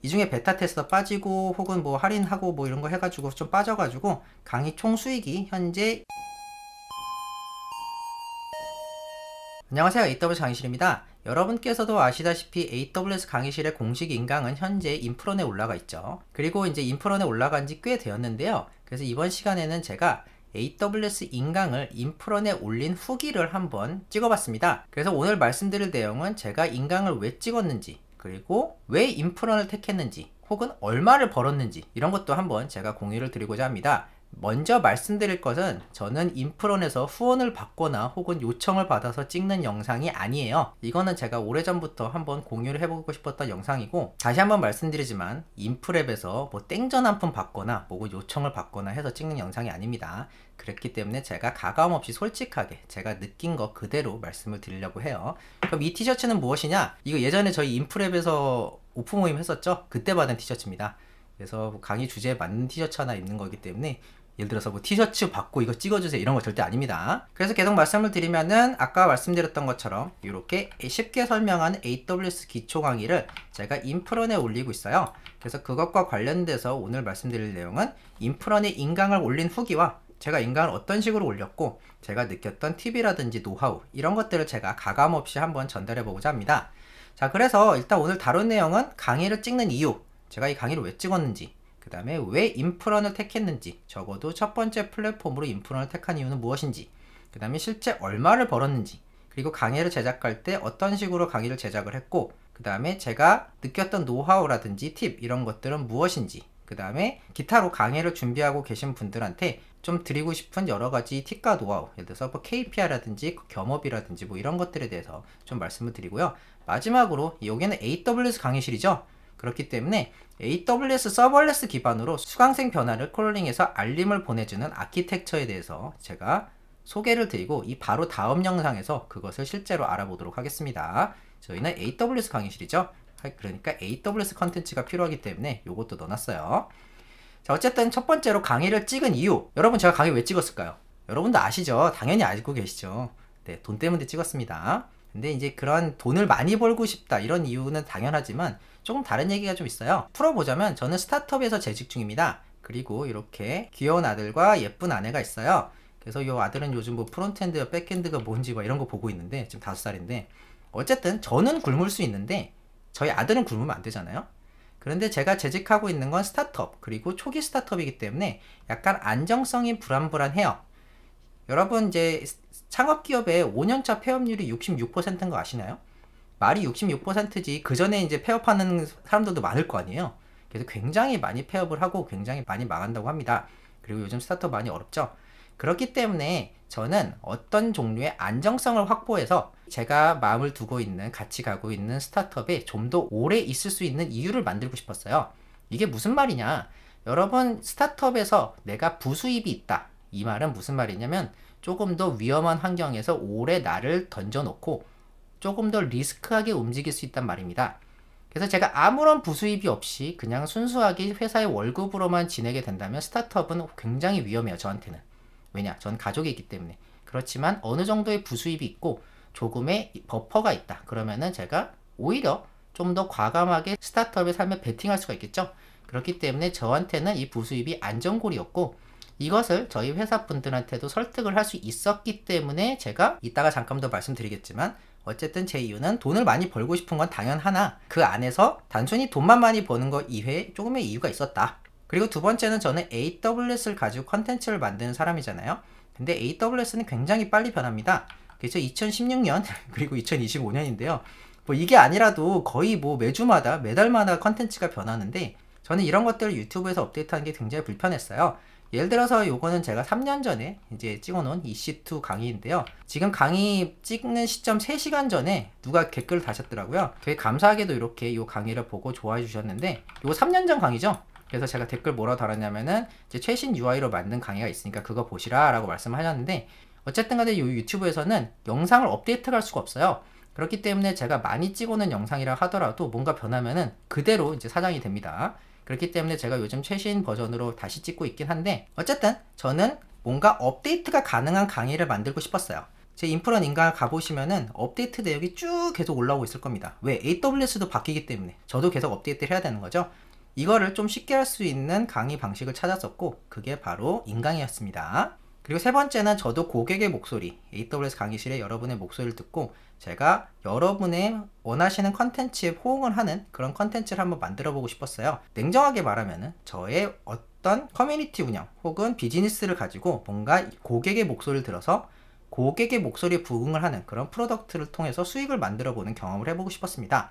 이 중에 베타 테스터 빠지고 혹은 뭐 할인하고 뭐 이런 거 해가지고 좀 빠져가지고 강의 총 수익이 현재 안녕하세요. AWS 강의실입니다. 여러분께서도 아시다시피 AWS 강의실의 공식 인강은 현재 인프런에 올라가 있죠. 그리고 이제 인프런에 올라간 지 꽤 되었는데요. 그래서 이번 시간에는 제가 AWS 인강을 인프런에 올린 후기를 한번 찍어봤습니다. 그래서 오늘 말씀드릴 내용은 제가 인강을 왜 찍었는지, 그리고 왜 인프런을 택했는지, 혹은 얼마를 벌었는지 이런 것도 한번 제가 공유를 드리고자 합니다. 먼저 말씀드릴 것은 저는 인프런에서 후원을 받거나 혹은 요청을 받아서 찍는 영상이 아니에요. 이거는 제가 오래전부터 한번 공유를 해보고 싶었던 영상이고, 다시 한번 말씀드리지만 인프랩에서 뭐 땡전 한 푼 받거나 뭐 요청을 받거나 해서 찍는 영상이 아닙니다. 그렇기 때문에 제가 가감없이 솔직하게 제가 느낀 거 그대로 말씀을 드리려고 해요. 그럼 이 티셔츠는 무엇이냐? 이거 예전에 저희 인프랩에서 오프 모임 했었죠? 그때 받은 티셔츠입니다. 그래서 강의 주제에 맞는 티셔츠 하나 입는 거기 때문에 예를 들어서 뭐 티셔츠 받고 이거 찍어주세요 이런 거 절대 아닙니다. 그래서 계속 말씀을 드리면은 아까 말씀드렸던 것처럼 이렇게 쉽게 설명한 AWS 기초 강의를 제가 인프런에 올리고 있어요. 그래서 그것과 관련돼서 오늘 말씀드릴 내용은 인프런에 인강을 올린 후기와 제가 인강을 어떤 식으로 올렸고 제가 느꼈던 팁이라든지 노하우 이런 것들을 제가 가감없이 한번 전달해 보고자 합니다. 자, 그래서 일단 오늘 다룬 내용은 강의를 찍는 이유, 제가 이 강의를 왜 찍었는지, 그 다음에 왜 인프런을 택했는지, 적어도 첫 번째 플랫폼으로 인프런을 택한 이유는 무엇인지, 그 다음에 실제 얼마를 벌었는지, 그리고 강의를 제작할 때 어떤 식으로 강의를 제작을 했고, 그 다음에 제가 느꼈던 노하우라든지 팁 이런 것들은 무엇인지, 그 다음에 기타로 강의를 준비하고 계신 분들한테 좀 드리고 싶은 여러가지 팁과 노하우, 예를 들어서 뭐 KPI라든지 겸업이라든지 뭐 이런 것들에 대해서 좀 말씀을 드리고요. 마지막으로 여기는 AWS 강의실이죠. 그렇기 때문에 AWS 서버레스 기반으로 수강생 변화를 크롤링해서 알림을 보내주는 아키텍처에 대해서 제가 소개를 드리고 이 바로 다음 영상에서 그것을 실제로 알아보도록 하겠습니다. 저희는 AWS 강의실이죠. 그러니까 AWS 컨텐츠가 필요하기 때문에 이것도 넣어놨어요. 자, 어쨌든 첫 번째로 강의를 찍은 이유, 여러분 제가 강의 왜 찍었을까요? 여러분도 아시죠? 당연히 알고 계시죠? 네, 돈 때문에 찍었습니다. 근데 이제 그런 돈을 많이 벌고 싶다 이런 이유는 당연하지만 조금 다른 얘기가 좀 있어요. 풀어보자면 저는 스타트업에서 재직 중입니다. 그리고 이렇게 귀여운 아들과 예쁜 아내가 있어요. 그래서 이 아들은 요즘 뭐 프론트엔드, 백엔드가 뭔지 뭐 이런 거 보고 있는데 지금 5살인데 어쨌든 저는 굶을 수 있는데 저희 아들은 굶으면 안 되잖아요. 그런데 제가 재직하고 있는 건 스타트업, 그리고 초기 스타트업이기 때문에 약간 안정성이 불안불안해요. 여러분 이제 창업기업의 5년차 폐업률이 66%인 거 아시나요? 말이 66%지 그 전에 이제 폐업하는 사람들도 많을 거 아니에요. 그래서 굉장히 많이 폐업을 하고 굉장히 많이 망한다고 합니다. 그리고 요즘 스타트업 많이 어렵죠. 그렇기 때문에 저는 어떤 종류의 안정성을 확보해서 제가 마음을 두고 있는, 같이 가고 있는 스타트업에 좀 더 오래 있을 수 있는 이유를 만들고 싶었어요. 이게 무슨 말이냐? 여러분 스타트업에서 내가 부수입이 있다. 이 말은 무슨 말이냐면 조금 더 위험한 환경에서 오래 나를 던져놓고 조금 더 리스크하게 움직일 수 있단 말입니다. 그래서 제가 아무런 부수입이 없이 그냥 순수하게 회사의 월급으로만 지내게 된다면 스타트업은 굉장히 위험해요, 저한테는. 왜냐? 전 가족이 있기 때문에. 그렇지만 어느 정도의 부수입이 있고 조금의 버퍼가 있다. 그러면은 제가 오히려 좀 더 과감하게 스타트업의 삶에 베팅할 수가 있겠죠. 그렇기 때문에 저한테는 이 부수입이 안전골이었고 이것을 저희 회사 분들한테도 설득을 할 수 있었기 때문에 제가 이따가 잠깐 더 말씀드리겠지만 어쨌든 제 이유는 돈을 많이 벌고 싶은 건 당연하나 그 안에서 단순히 돈만 많이 버는 것 이외에 조금의 이유가 있었다. 그리고 두 번째는 저는 AWS를 가지고 컨텐츠를 만드는 사람이잖아요. 근데 AWS는 굉장히 빨리 변합니다. 그래서 2016년 그리고 2025년인데요. 뭐 이게 아니라도 거의 뭐 매주마다 매달마다 컨텐츠가 변하는데 저는 이런 것들을 유튜브에서 업데이트하는 게 굉장히 불편했어요. 예를 들어서 요거는 제가 3년 전에 이제 찍어놓은 EC2 강의인데요. 지금 강의 찍는 시점 3시간 전에 누가 댓글을 다셨더라고요. 되게 감사하게도 이렇게 요 강의를 보고 좋아해 주셨는데 요거 3년 전 강의죠. 그래서 제가 댓글 뭐라고 달았냐면은 이제 최신 UI로 만든 강의가 있으니까 그거 보시라 라고 말씀을 하셨는데 어쨌든 간에 요 유튜브에서는 영상을 업데이트할 수가 없어요. 그렇기 때문에 제가 많이 찍어놓은 영상이라 하더라도 뭔가 변하면은 그대로 이제 사장이 됩니다. 그렇기 때문에 제가 요즘 최신 버전으로 다시 찍고 있긴 한데 어쨌든 저는 뭔가 업데이트가 가능한 강의를 만들고 싶었어요. 제 인프런 인강을 가보시면은 업데이트 내역이 쭉 계속 올라오고 있을 겁니다. 왜? AWS도 바뀌기 때문에 저도 계속 업데이트를 해야 되는 거죠. 이거를 좀 쉽게 할 수 있는 강의 방식을 찾았었고 그게 바로 인강이었습니다. 그리고 세 번째는 저도 고객의 목소리, AWS 강의실에 여러분의 목소리를 듣고 제가 여러분의 원하시는 컨텐츠에 호응을 하는 그런 컨텐츠를 한번 만들어 보고 싶었어요. 냉정하게 말하면은 저의 어떤 커뮤니티 운영 혹은 비즈니스를 가지고 뭔가 고객의 목소리를 들어서 고객의 목소리에 부응을 하는 그런 프로덕트를 통해서 수익을 만들어 보는 경험을 해보고 싶었습니다.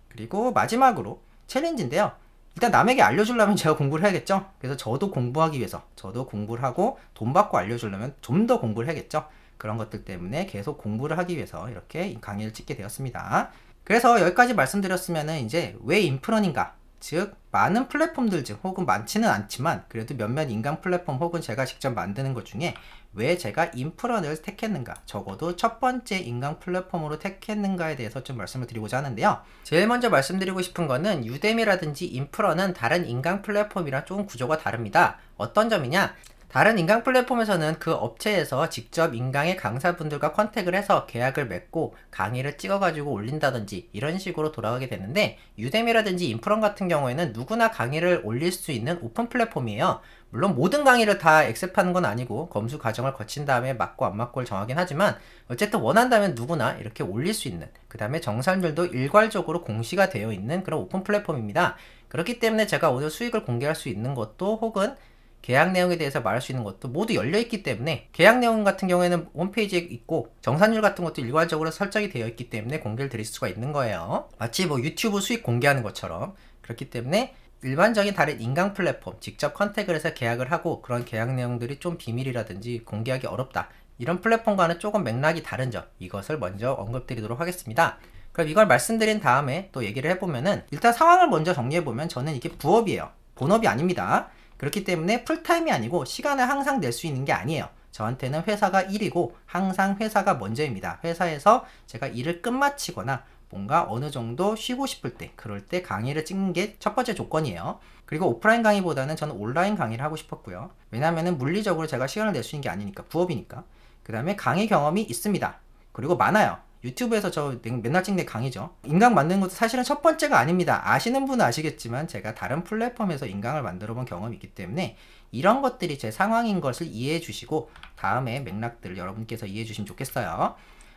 그리고 마지막으로 챌린지인데요. 일단 남에게 알려주려면 제가 공부를 해야겠죠. 그래서 저도 공부하기 위해서 저도 공부를 하고 돈 받고 알려주려면 좀 더 공부를 해야겠죠. 그런 것들 때문에 계속 공부를 하기 위해서 이렇게 강의를 찍게 되었습니다. 그래서 여기까지 말씀드렸으면은 이제 왜 인프런인가, 즉 많은 플랫폼들 중 혹은 많지는 않지만 그래도 몇몇 인강 플랫폼 혹은 제가 직접 만드는 것 중에 왜 제가 인프런을 택했는가, 적어도 첫 번째 인강 플랫폼으로 택했는가에 대해서 좀 말씀을 드리고자 하는데요. 제일 먼저 말씀드리고 싶은 거는 유데미라든지 인프런은 다른 인강 플랫폼이랑 조금 구조가 다릅니다. 어떤 점이냐? 다른 인강 플랫폼에서는 그 업체에서 직접 인강의 강사분들과 컨택을 해서 계약을 맺고 강의를 찍어가지고 올린다든지 이런 식으로 돌아가게 되는데, 유데미라든지 인프런 같은 경우에는 누구나 강의를 올릴 수 있는 오픈 플랫폼이에요. 물론 모든 강의를 다 액셉트하는 건 아니고 검수 과정을 거친 다음에 맞고 안 맞고를 정하긴 하지만 어쨌든 원한다면 누구나 이렇게 올릴 수 있는, 그 다음에 정산률도 일괄적으로 공시가 되어 있는 그런 오픈 플랫폼입니다. 그렇기 때문에 제가 오늘 수익을 공개할 수 있는 것도 혹은 계약 내용에 대해서 말할 수 있는 것도 모두 열려있기 때문에, 계약 내용 같은 경우에는 홈페이지에 있고 정산율 같은 것도 일괄적으로 설정이 되어 있기 때문에 공개를 드릴 수가 있는 거예요. 마치 뭐 유튜브 수익 공개하는 것처럼. 그렇기 때문에 일반적인 다른 인강 플랫폼 직접 컨택을 해서 계약을 하고 그런 계약 내용들이 좀 비밀이라든지 공개하기 어렵다, 이런 플랫폼과는 조금 맥락이 다른 점, 이것을 먼저 언급드리도록 하겠습니다. 그럼 이걸 말씀드린 다음에 또 얘기를 해보면은, 일단 상황을 먼저 정리해보면 저는 이게 부업이에요. 본업이 아닙니다. 그렇기 때문에 풀타임이 아니고 시간을 항상 낼 수 있는 게 아니에요. 저한테는 회사가 1이고 항상 회사가 먼저입니다. 회사에서 제가 일을 끝마치거나 뭔가 어느 정도 쉬고 싶을 때, 그럴 때 강의를 찍는 게 첫 번째 조건이에요. 그리고 오프라인 강의보다는 저는 온라인 강의를 하고 싶었고요. 왜냐하면 물리적으로 제가 시간을 낼 수 있는 게 아니니까, 부업이니까. 그 다음에 강의 경험이 있습니다. 그리고 많아요. 유튜브에서 저 맨날 찍는 강의죠. 인강 만드는 것도 사실은 첫 번째가 아닙니다. 아시는 분은 아시겠지만 제가 다른 플랫폼에서 인강을 만들어 본 경험이 있기 때문에 이런 것들이 제 상황인 것을 이해해 주시고 다음에 맥락들을 여러분께서 이해해 주시면 좋겠어요.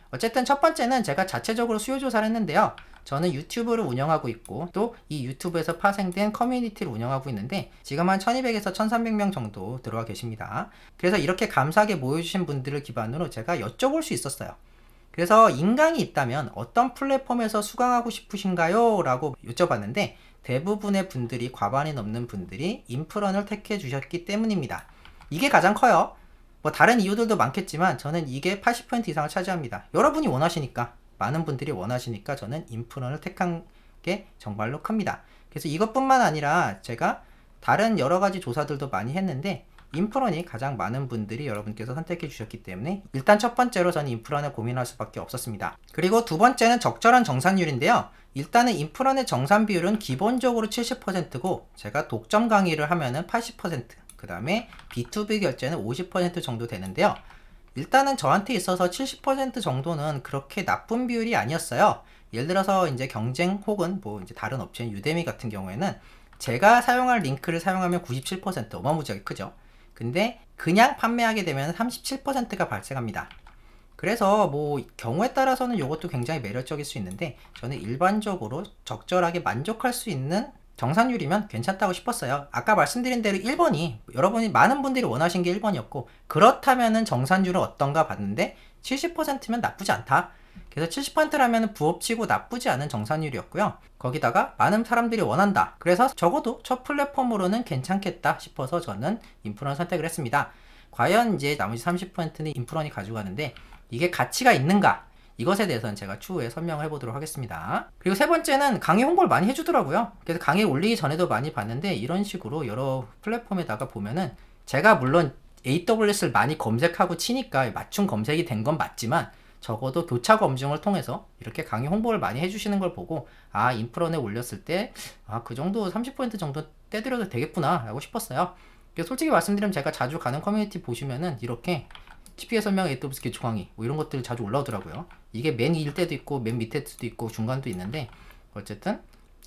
어쨌든 첫 번째는 제가 자체적으로 수요 조사를 했는데요. 저는 유튜브를 운영하고 있고 또 이 유튜브에서 파생된 커뮤니티를 운영하고 있는데 지금 한 1200에서 1300명 정도 들어와 계십니다. 그래서 이렇게 감사하게 모여주신 분들을 기반으로 제가 여쭤볼 수 있었어요. 그래서 인강이 있다면 어떤 플랫폼에서 수강하고 싶으신가요? 라고 여쭤봤는데 대부분의 분들이, 과반이 넘는 분들이 인프런을 택해 주셨기 때문입니다. 이게 가장 커요. 뭐 다른 이유들도 많겠지만 저는 이게 80% 이상을 차지합니다. 여러분이 원하시니까, 많은 분들이 원하시니까 저는 인프런을 택한 게 정말로 큽니다. 그래서 이것뿐만 아니라 제가 다른 여러가지 조사들도 많이 했는데 인프런이 가장 많은 분들이 여러분께서 선택해 주셨기 때문에 일단 첫 번째로 저는 인프런을 고민할 수밖에 없었습니다. 그리고 두 번째는 적절한 정산율인데요. 일단은 인프런의 정산 비율은 기본적으로 70%고 제가 독점 강의를 하면은 80%, 그 다음에 B2B 결제는 50% 정도 되는데요. 일단은 저한테 있어서 70% 정도는 그렇게 나쁜 비율이 아니었어요. 예를 들어서 이제 경쟁 혹은 뭐 이제 다른 업체인 유데미 같은 경우에는 제가 사용할 링크를 사용하면 97%, 어마무지하게 크죠. 근데 그냥 판매하게 되면 37%가 발생합니다. 그래서 뭐 경우에 따라서는 이것도 굉장히 매력적일 수 있는데 저는 일반적으로 적절하게 만족할 수 있는 정산율이면 괜찮다고 싶었어요. 아까 말씀드린 대로 1번이 여러분이 많은 분들이 원하신 게 1번이었고 그렇다면은 정산율은 어떤가 봤는데 70%면 나쁘지 않다. 그래서 70%라면 부업치고 나쁘지 않은 정산율이었고요. 거기다가 많은 사람들이 원한다. 그래서 적어도 첫 플랫폼으로는 괜찮겠다 싶어서 저는 인프런 선택을 했습니다. 과연 이제 나머지 30%는 인프런이 가져가는데 이게 가치가 있는가? 이것에 대해서는 제가 추후에 설명을 해보도록 하겠습니다. 그리고 세 번째는 강의 홍보를 많이 해주더라고요. 그래서 강의 올리기 전에도 많이 봤는데 이런 식으로 여러 플랫폼에다가 보면은 제가 물론 AWS를 많이 검색하고 치니까 맞춤 검색이 된 건 맞지만 적어도 교차 검증을 통해서 이렇게 강의 홍보를 많이 해주시는 걸 보고 아, 인프런에 올렸을 때 그 정도 30% 정도 떼드려도 되겠구나 라고 싶었어요. 솔직히 말씀드리면 제가 자주 가는 커뮤니티 보시면은 이렇게 쉽게 설명 AWS 기초 강의 뭐 이런 것들 자주 올라오더라고요. 이게 맨 위일 때도 있고 맨 밑에 때도 있고 중간도 있는데 어쨌든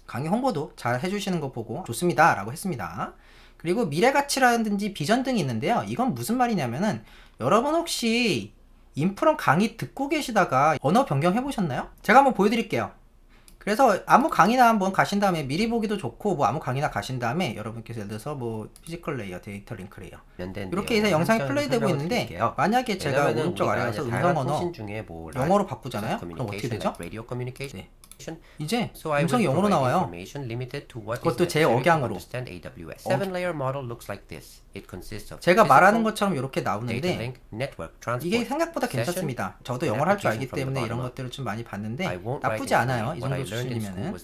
강의 홍보도 잘 해주시는 거 보고 좋습니다 라고 했습니다. 그리고 미래가치라든지 비전 등이 있는데요. 이건 무슨 말이냐면은 여러분 혹시 인프런 강의 듣고 계시다가 언어 변경 해보셨나요? 제가 한번 보여드릴게요. 그래서 아무 강의나 한번 가신 다음에 미리 보기도 좋고 뭐 아무 강의나 가신 다음에 여러분께서 예를 들어서 뭐 피지컬 레이어, 데이터 링크 레이어 이렇게 해서 영상이 플레이되고 있는데 드릴게요. 만약에 제가 오른쪽 아래 가서 음성 언어 영어로 바꾸잖아요. 그럼 어떻게 되죠? 네. 이제 음성이 영어로 나와요. 그것도 제 억양으로. 제가 말하는 것처럼 이렇게 나오는데 이게 생각보다 괜찮습니다. 저도 영어를 할 줄 알기 때문에 이런 것들을 좀 많이 봤는데 나쁘지 않아요. 이 정도 수준이면은.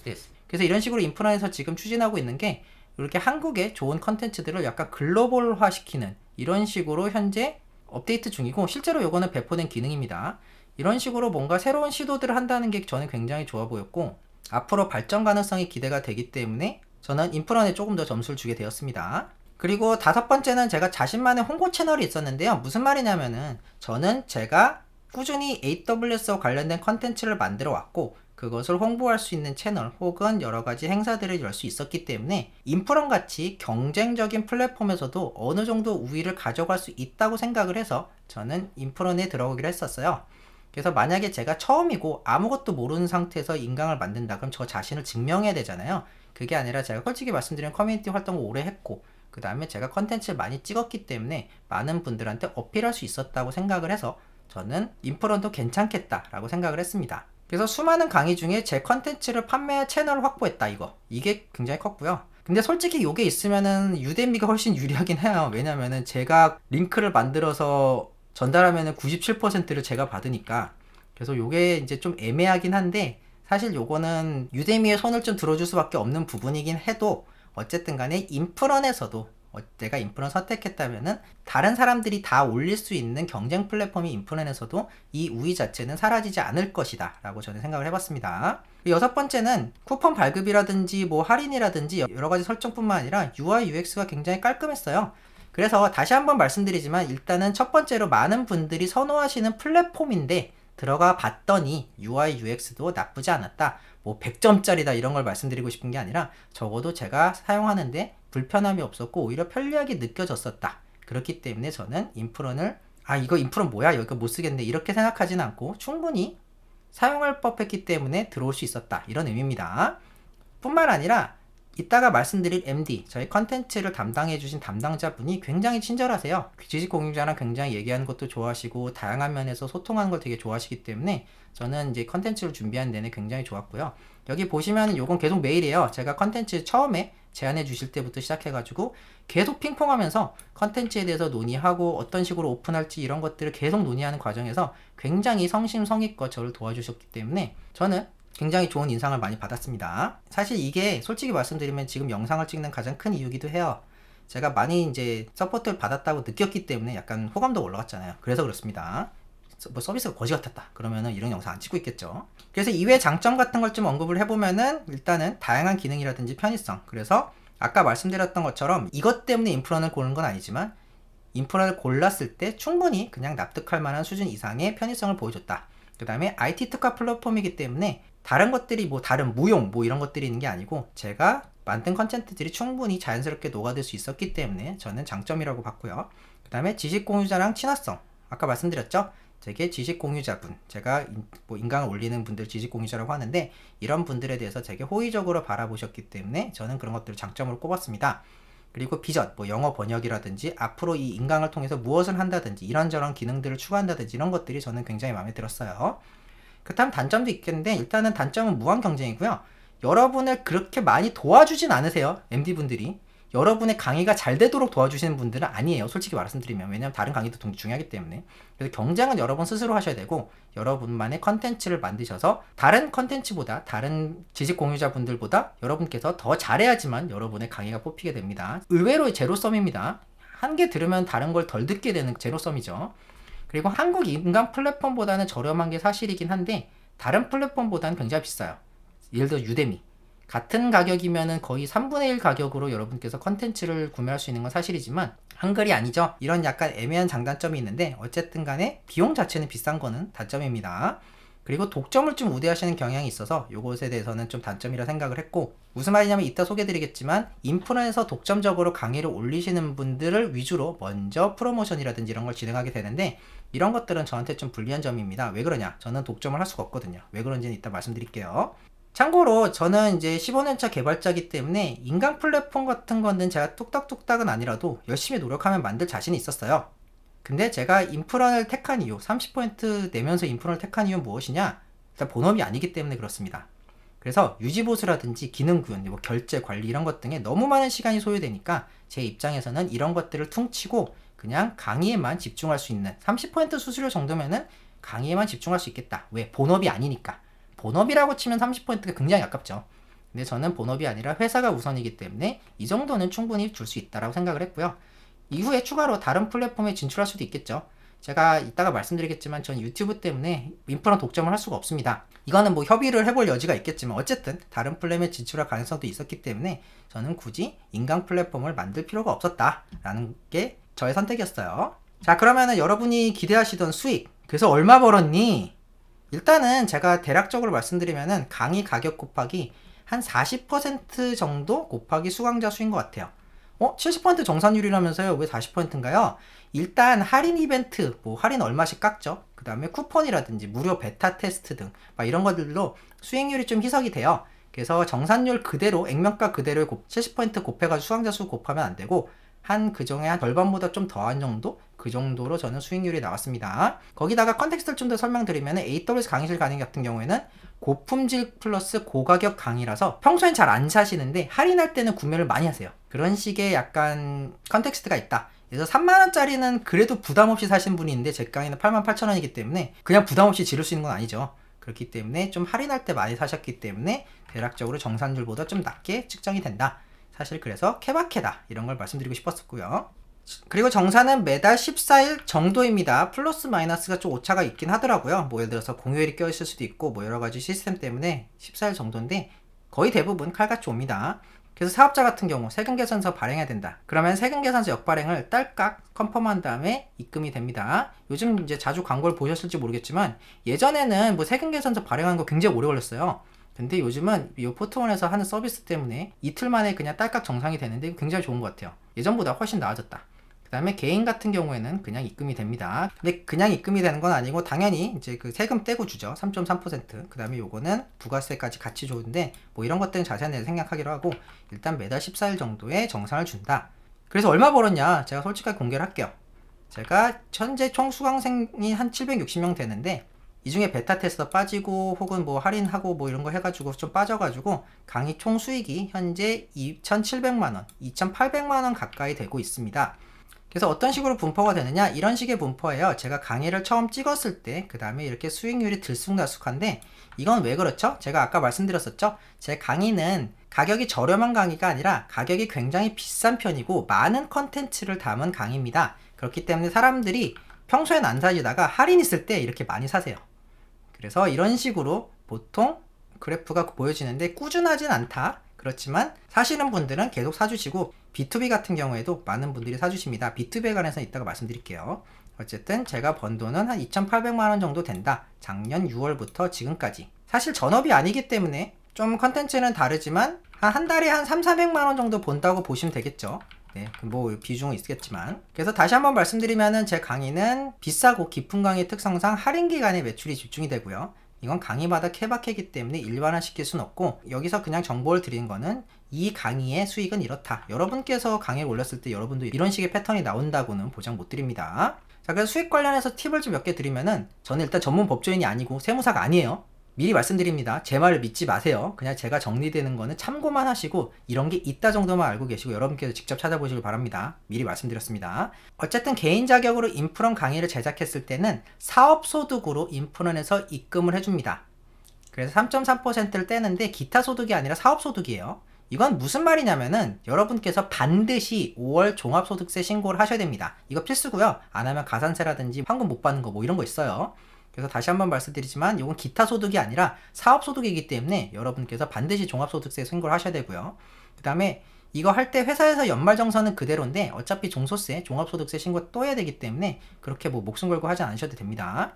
그래서 이런 식으로 인프라에서 지금 추진하고 있는 게 이렇게 한국의 좋은 컨텐츠들을 약간 글로벌화 시키는 이런 식으로 현재 업데이트 중이고 실제로 요거는 배포된 기능입니다. 이런 식으로 뭔가 새로운 시도들을 한다는 게 저는 굉장히 좋아 보였고 앞으로 발전 가능성이 기대가 되기 때문에 저는 인프런에 조금 더 점수를 주게 되었습니다. 그리고 다섯 번째는 제가 자신만의 홍보 채널이 있었는데요. 무슨 말이냐면은 저는 제가 꾸준히 AWS와 관련된 컨텐츠를 만들어 왔고 그것을 홍보할 수 있는 채널 혹은 여러가지 행사들을 열 수 있었기 때문에 인프런 같이 경쟁적인 플랫폼에서도 어느 정도 우위를 가져갈 수 있다고 생각을 해서 저는 인프런에 들어오기로 했었어요. 그래서 만약에 제가 처음이고 아무것도 모르는 상태에서 인강을 만든다 그럼 저 자신을 증명해야 되잖아요. 그게 아니라 제가 솔직히 말씀드리면 커뮤니티 활동을 오래 했고 그 다음에 제가 컨텐츠를 많이 찍었기 때문에 많은 분들한테 어필할 수 있었다고 생각을 해서 저는 인프런도 괜찮겠다 라고 생각을 했습니다. 그래서 수많은 강의 중에 제 컨텐츠를 판매할 채널을 확보했다 이게 굉장히 컸고요. 근데 솔직히 이게 있으면은 유데미가 훨씬 유리하긴 해요. 왜냐면은 제가 링크를 만들어서 전달하면은 97%를 제가 받으니까. 그래서 요게 이제 좀 애매하긴 한데 사실 요거는 유데미의 손을 좀 들어줄 수밖에 없는 부분이긴 해도 어쨌든 간에 인프런에서도 내가 인프런 선택했다면은 다른 사람들이 다 올릴 수 있는 경쟁 플랫폼이 인프런에서도 이 우위 자체는 사라지지 않을 것이다 라고 저는 생각을 해봤습니다. 여섯 번째는 쿠폰 발급이라든지 뭐 할인이라든지 여러가지 설정뿐만 아니라 UI UX가 굉장히 깔끔했어요. 그래서 다시 한번 말씀드리지만 일단은 첫 번째로 많은 분들이 선호하시는 플랫폼인데 들어가 봤더니 UI UX도 나쁘지 않았다. 뭐 100점짜리다 이런 걸 말씀드리고 싶은 게 아니라 적어도 제가 사용하는데 불편함이 없었고 오히려 편리하게 느껴졌었다. 그렇기 때문에 저는 인프런을 이거 인프런 뭐야? 이거 못 쓰겠네. 이렇게 생각하진 않고 충분히 사용할 법했기 때문에 들어올 수 있었다. 이런 의미입니다. 뿐만 아니라 이따가 말씀드릴 MD, 저희 컨텐츠를 담당해 주신 담당자분이 굉장히 친절하세요. 지식 공유자랑 굉장히 얘기하는 것도 좋아하시고 다양한 면에서 소통하는 걸 되게 좋아하시기 때문에 저는 이제 컨텐츠를 준비하는 내내 굉장히 좋았고요. 여기 보시면 요건 계속 메일이에요. 제가 컨텐츠 처음에 제안해 주실 때부터 시작해가지고 계속 핑퐁하면서 컨텐츠에 대해서 논의하고 어떤 식으로 오픈할지 이런 것들을 계속 논의하는 과정에서 굉장히 성심성의껏 저를 도와주셨기 때문에 저는 굉장히 좋은 인상을 많이 받았습니다. 사실 이게 솔직히 말씀드리면 지금 영상을 찍는 가장 큰 이유기도 해요. 제가 많이 이제 서포트를 받았다고 느꼈기 때문에 약간 호감도 올라갔잖아요. 그래서 그렇습니다. 뭐 서비스가 거지 같았다 그러면은 이런 영상 안 찍고 있겠죠. 그래서 이외 장점 같은 걸 좀 언급을 해보면은 일단은 다양한 기능이라든지 편의성. 그래서 아까 말씀드렸던 것처럼 이것 때문에 인프런을 고른 건 아니지만 인프라를 골랐을 때 충분히 그냥 납득할 만한 수준 이상의 편의성을 보여줬다. 그 다음에 IT 특화 플랫폼이기 때문에 다른 것들이 뭐 다른 무용 뭐 이런 것들이 있는 게 아니고 제가 만든 컨텐츠들이 충분히 자연스럽게 녹아들 수 있었기 때문에 저는 장점이라고 봤고요. 그 다음에 지식 공유자랑 친화성. 아까 말씀드렸죠? 되게 지식 공유자분, 제가 뭐 인강을 올리는 분들 지식 공유자라고 하는데 이런 분들에 대해서 되게 호의적으로 바라보셨기 때문에 저는 그런 것들을 장점으로 꼽았습니다. 그리고 비전, 뭐 영어 번역이라든지 앞으로 이 인강을 통해서 무엇을 한다든지 이런저런 기능들을 추가한다든지 이런 것들이 저는 굉장히 마음에 들었어요. 그 다음 단점도 있겠는데 일단은 단점은 무한 경쟁이고요. 여러분을 그렇게 많이 도와주진 않으세요. MD분들이. 여러분의 강의가 잘 되도록 도와주시는 분들은 아니에요. 솔직히 말씀드리면. 왜냐면 다른 강의도 중요하기 때문에. 그래서 경쟁은 여러분 스스로 하셔야 되고 여러분만의 컨텐츠를 만드셔서 다른 컨텐츠보다 다른 지식 공유자분들보다 여러분께서 더 잘해야지만 여러분의 강의가 뽑히게 됩니다. 의외로 제로섬입니다. 한 개 들으면 다른 걸 덜 듣게 되는 제로섬이죠. 그리고 한국 인강 플랫폼보다는 저렴한 게 사실이긴 한데 다른 플랫폼보다는 굉장히 비싸요. 예를 들어 유데미. 같은 가격이면은 거의 3분의 1 가격으로 여러분께서 컨텐츠를 구매할 수 있는 건 사실이지만 한글이 아니죠. 이런 약간 애매한 장단점이 있는데 어쨌든 간에 비용 자체는 비싼 거는 단점입니다. 그리고 독점을 좀 우대하시는 경향이 있어서 이것에 대해서는 좀 단점이라 생각을 했고, 무슨 말이냐면 이따 소개해드리겠지만 인프라에서 독점적으로 강의를 올리시는 분들을 위주로 먼저 프로모션이라든지 이런 걸 진행하게 되는데, 이런 것들은 저한테 좀 불리한 점입니다. 왜 그러냐? 저는 독점을 할 수가 없거든요. 왜 그런지는 이따 말씀드릴게요. 참고로 저는 이제 15년차 개발자이기 때문에 인강 플랫폼 같은 거는 제가 뚝딱뚝딱은 아니라도 열심히 노력하면 만들 자신이 있었어요. 근데 제가 인프라를 택한 이유, 30% 내면서 인프라를 택한 이유는 무엇이냐? 일단 본업이 아니기 때문에 그렇습니다. 그래서 유지보수라든지 기능 구현, 뭐 결제 관리 이런 것 등에 너무 많은 시간이 소요되니까 제 입장에서는 이런 것들을 퉁치고 그냥 강의에만 집중할 수 있는 30% 수수료 정도면은 강의에만 집중할 수 있겠다. 왜? 본업이 아니니까. 본업이라고 치면 30%가 굉장히 아깝죠. 근데 저는 본업이 아니라 회사가 우선이기 때문에 이 정도는 충분히 줄 수 있다고 생각을 했고요. 이후에 추가로 다른 플랫폼에 진출할 수도 있겠죠. 제가 이따가 말씀드리겠지만 전 유튜브 때문에 인프라 독점을 할 수가 없습니다. 이거는 뭐 협의를 해볼 여지가 있겠지만 어쨌든 다른 플랫폼에 진출할 가능성도 있었기 때문에 저는 굳이 인강 플랫폼을 만들 필요가 없었다라는 게 저의 선택이었어요. 자, 그러면은 여러분이 기대하시던 수익, 그래서 얼마 벌었니? 일단은 제가 대략적으로 말씀드리면은 강의 가격 곱하기 한 40% 정도 곱하기 수강자 수인 것 같아요. 70% 정산율이라면서요? 왜 40%인가요? 일단 할인 이벤트, 뭐 할인 얼마씩 깎죠? 그 다음에 쿠폰이라든지 무료 베타 테스트 등 막 이런 것들로 수익률이 좀 희석이 돼요. 그래서 정산율 그대로, 액면가 그대로 70% 곱해가지고 수강자 수 곱하면 안 되고 한 그중에 한 절반보다 좀 더한 정도? 그 정도로 저는 수익률이 나왔습니다. 거기다가 컨텍스트를 좀 더 설명드리면 AWS 강의실 강의 같은 경우에는 고품질 플러스 고가격 강의라서 평소엔 잘 안 사시는데 할인할 때는 구매를 많이 하세요. 그런 식의 약간 컨텍스트가 있다. 그래서 3만원짜리는 그래도 부담없이 사신 분이 있는데 제 강의는 88,000원이기 때문에 그냥 부담없이 지를 수 있는 건 아니죠. 그렇기 때문에 좀 할인할 때 많이 사셨기 때문에 대략적으로 정산율보다 좀 낮게 측정이 된다. 사실 그래서 케바케다 이런 걸 말씀드리고 싶었었고요. 그리고 정산은 매달 14일 정도입니다. 플러스 마이너스가 좀 오차가 있긴 하더라고요. 뭐 예를 들어서 공휴일이 껴있을 수도 있고 뭐 여러가지 시스템 때문에 14일 정도인데 거의 대부분 칼같이 옵니다. 그래서 사업자 같은 경우 세금계산서 발행해야 된다. 그러면 세금계산서 역발행을 딸깍 컨펌한 다음에 입금이 됩니다. 요즘 이제 자주 광고를 보셨을지 모르겠지만 예전에는 뭐 세금계산서 발행하는 거 굉장히 오래 걸렸어요. 근데 요즘은 이 포트원에서 하는 서비스 때문에 이틀 만에 그냥 딸깍 정상이 되는데 굉장히 좋은 것 같아요. 예전보다 훨씬 나아졌다. 그 다음에 개인 같은 경우에는 그냥 입금이 됩니다. 근데 그냥 입금이 되는 건 아니고 당연히 이제 그 세금 떼고 주죠. 3.3%. 그 다음에 요거는 부가세까지 같이 주는데 뭐 이런 것들은 자세히 생각하기로 하고 일단 매달 14일 정도의 정산을 준다. 그래서 얼마 벌었냐? 제가 솔직하게 공개를 할게요. 제가 현재 총 수강생이 한 760명 되는데 이 중에 베타 테스터 빠지고 혹은 뭐 할인하고 뭐 이런 거 해가지고 좀 빠져가지고 강의 총 수익이 현재 2,700만원, 2,800만원 가까이 되고 있습니다. 그래서 어떤 식으로 분포가 되느냐? 이런 식의 분포예요. 제가 강의를 처음 찍었을 때 그 다음에 이렇게 수익률이 들쑥날쑥한데 이건 왜 그렇죠? 제가 아까 말씀드렸었죠? 제 강의는 가격이 저렴한 강의가 아니라 가격이 굉장히 비싼 편이고 많은 컨텐츠를 담은 강의입니다. 그렇기 때문에 사람들이 평소엔 안 사시다가 할인 있을 때 이렇게 많이 사세요. 그래서 이런 식으로 보통 그래프가 보여지는데 꾸준하진 않다. 그렇지만 사시는 분들은 계속 사주시고 B2B 같은 경우에도 많은 분들이 사주십니다. B2B에 관해서는 이따가 말씀드릴게요. 어쨌든 제가 번 돈은 한 2,800만원 정도 된다. 작년 6월부터 지금까지. 사실 전업이 아니기 때문에 좀 컨텐츠는 다르지만 한 달에 한 3,400만원 정도 본다고 보시면 되겠죠. 네, 뭐 비중은 있겠지만. 그래서 다시 한번 말씀드리면은 제 강의는 비싸고 깊은 강의 특성상 할인 기간에 매출이 집중이 되고요. 이건 강의마다 케바케이기 때문에 일반화시킬 수는 없고 여기서 그냥 정보를 드리는 거는 이 강의의 수익은 이렇다. 여러분께서 강의를 올렸을 때 여러분도 이런 식의 패턴이 나온다고는 보장 못 드립니다. 자, 그래서 수익 관련해서 팁을 좀 몇 개 드리면은 저는 일단 전문 법조인이 아니고 세무사가 아니에요. 미리 말씀드립니다. 제 말을 믿지 마세요. 그냥 제가 정리되는 거는 참고만 하시고 이런 게 있다 정도만 알고 계시고 여러분께서 직접 찾아보시길 바랍니다. 미리 말씀드렸습니다. 어쨌든 개인 자격으로 인프런 강의를 제작했을 때는 사업소득으로 인프런에서 입금을 해줍니다. 그래서 3.3%를 떼는데 기타 소득이 아니라 사업소득이에요. 이건 무슨 말이냐면은 여러분께서 반드시 5월 종합소득세 신고를 하셔야 됩니다. 이거 필수고요. 안 하면 가산세라든지 환급 못 받는 거 뭐 이런 거 있어요. 그래서 다시 한번 말씀드리지만 이건 기타 소득이 아니라 사업 소득이기 때문에 여러분께서 반드시 종합소득세 신고를 하셔야 되고요. 그 다음에 이거 할 때 회사에서 연말정산은 그대로인데 어차피 종소세, 종합소득세 신고 또 해야 되기 때문에 그렇게 뭐 목숨 걸고 하지 않으셔도 됩니다.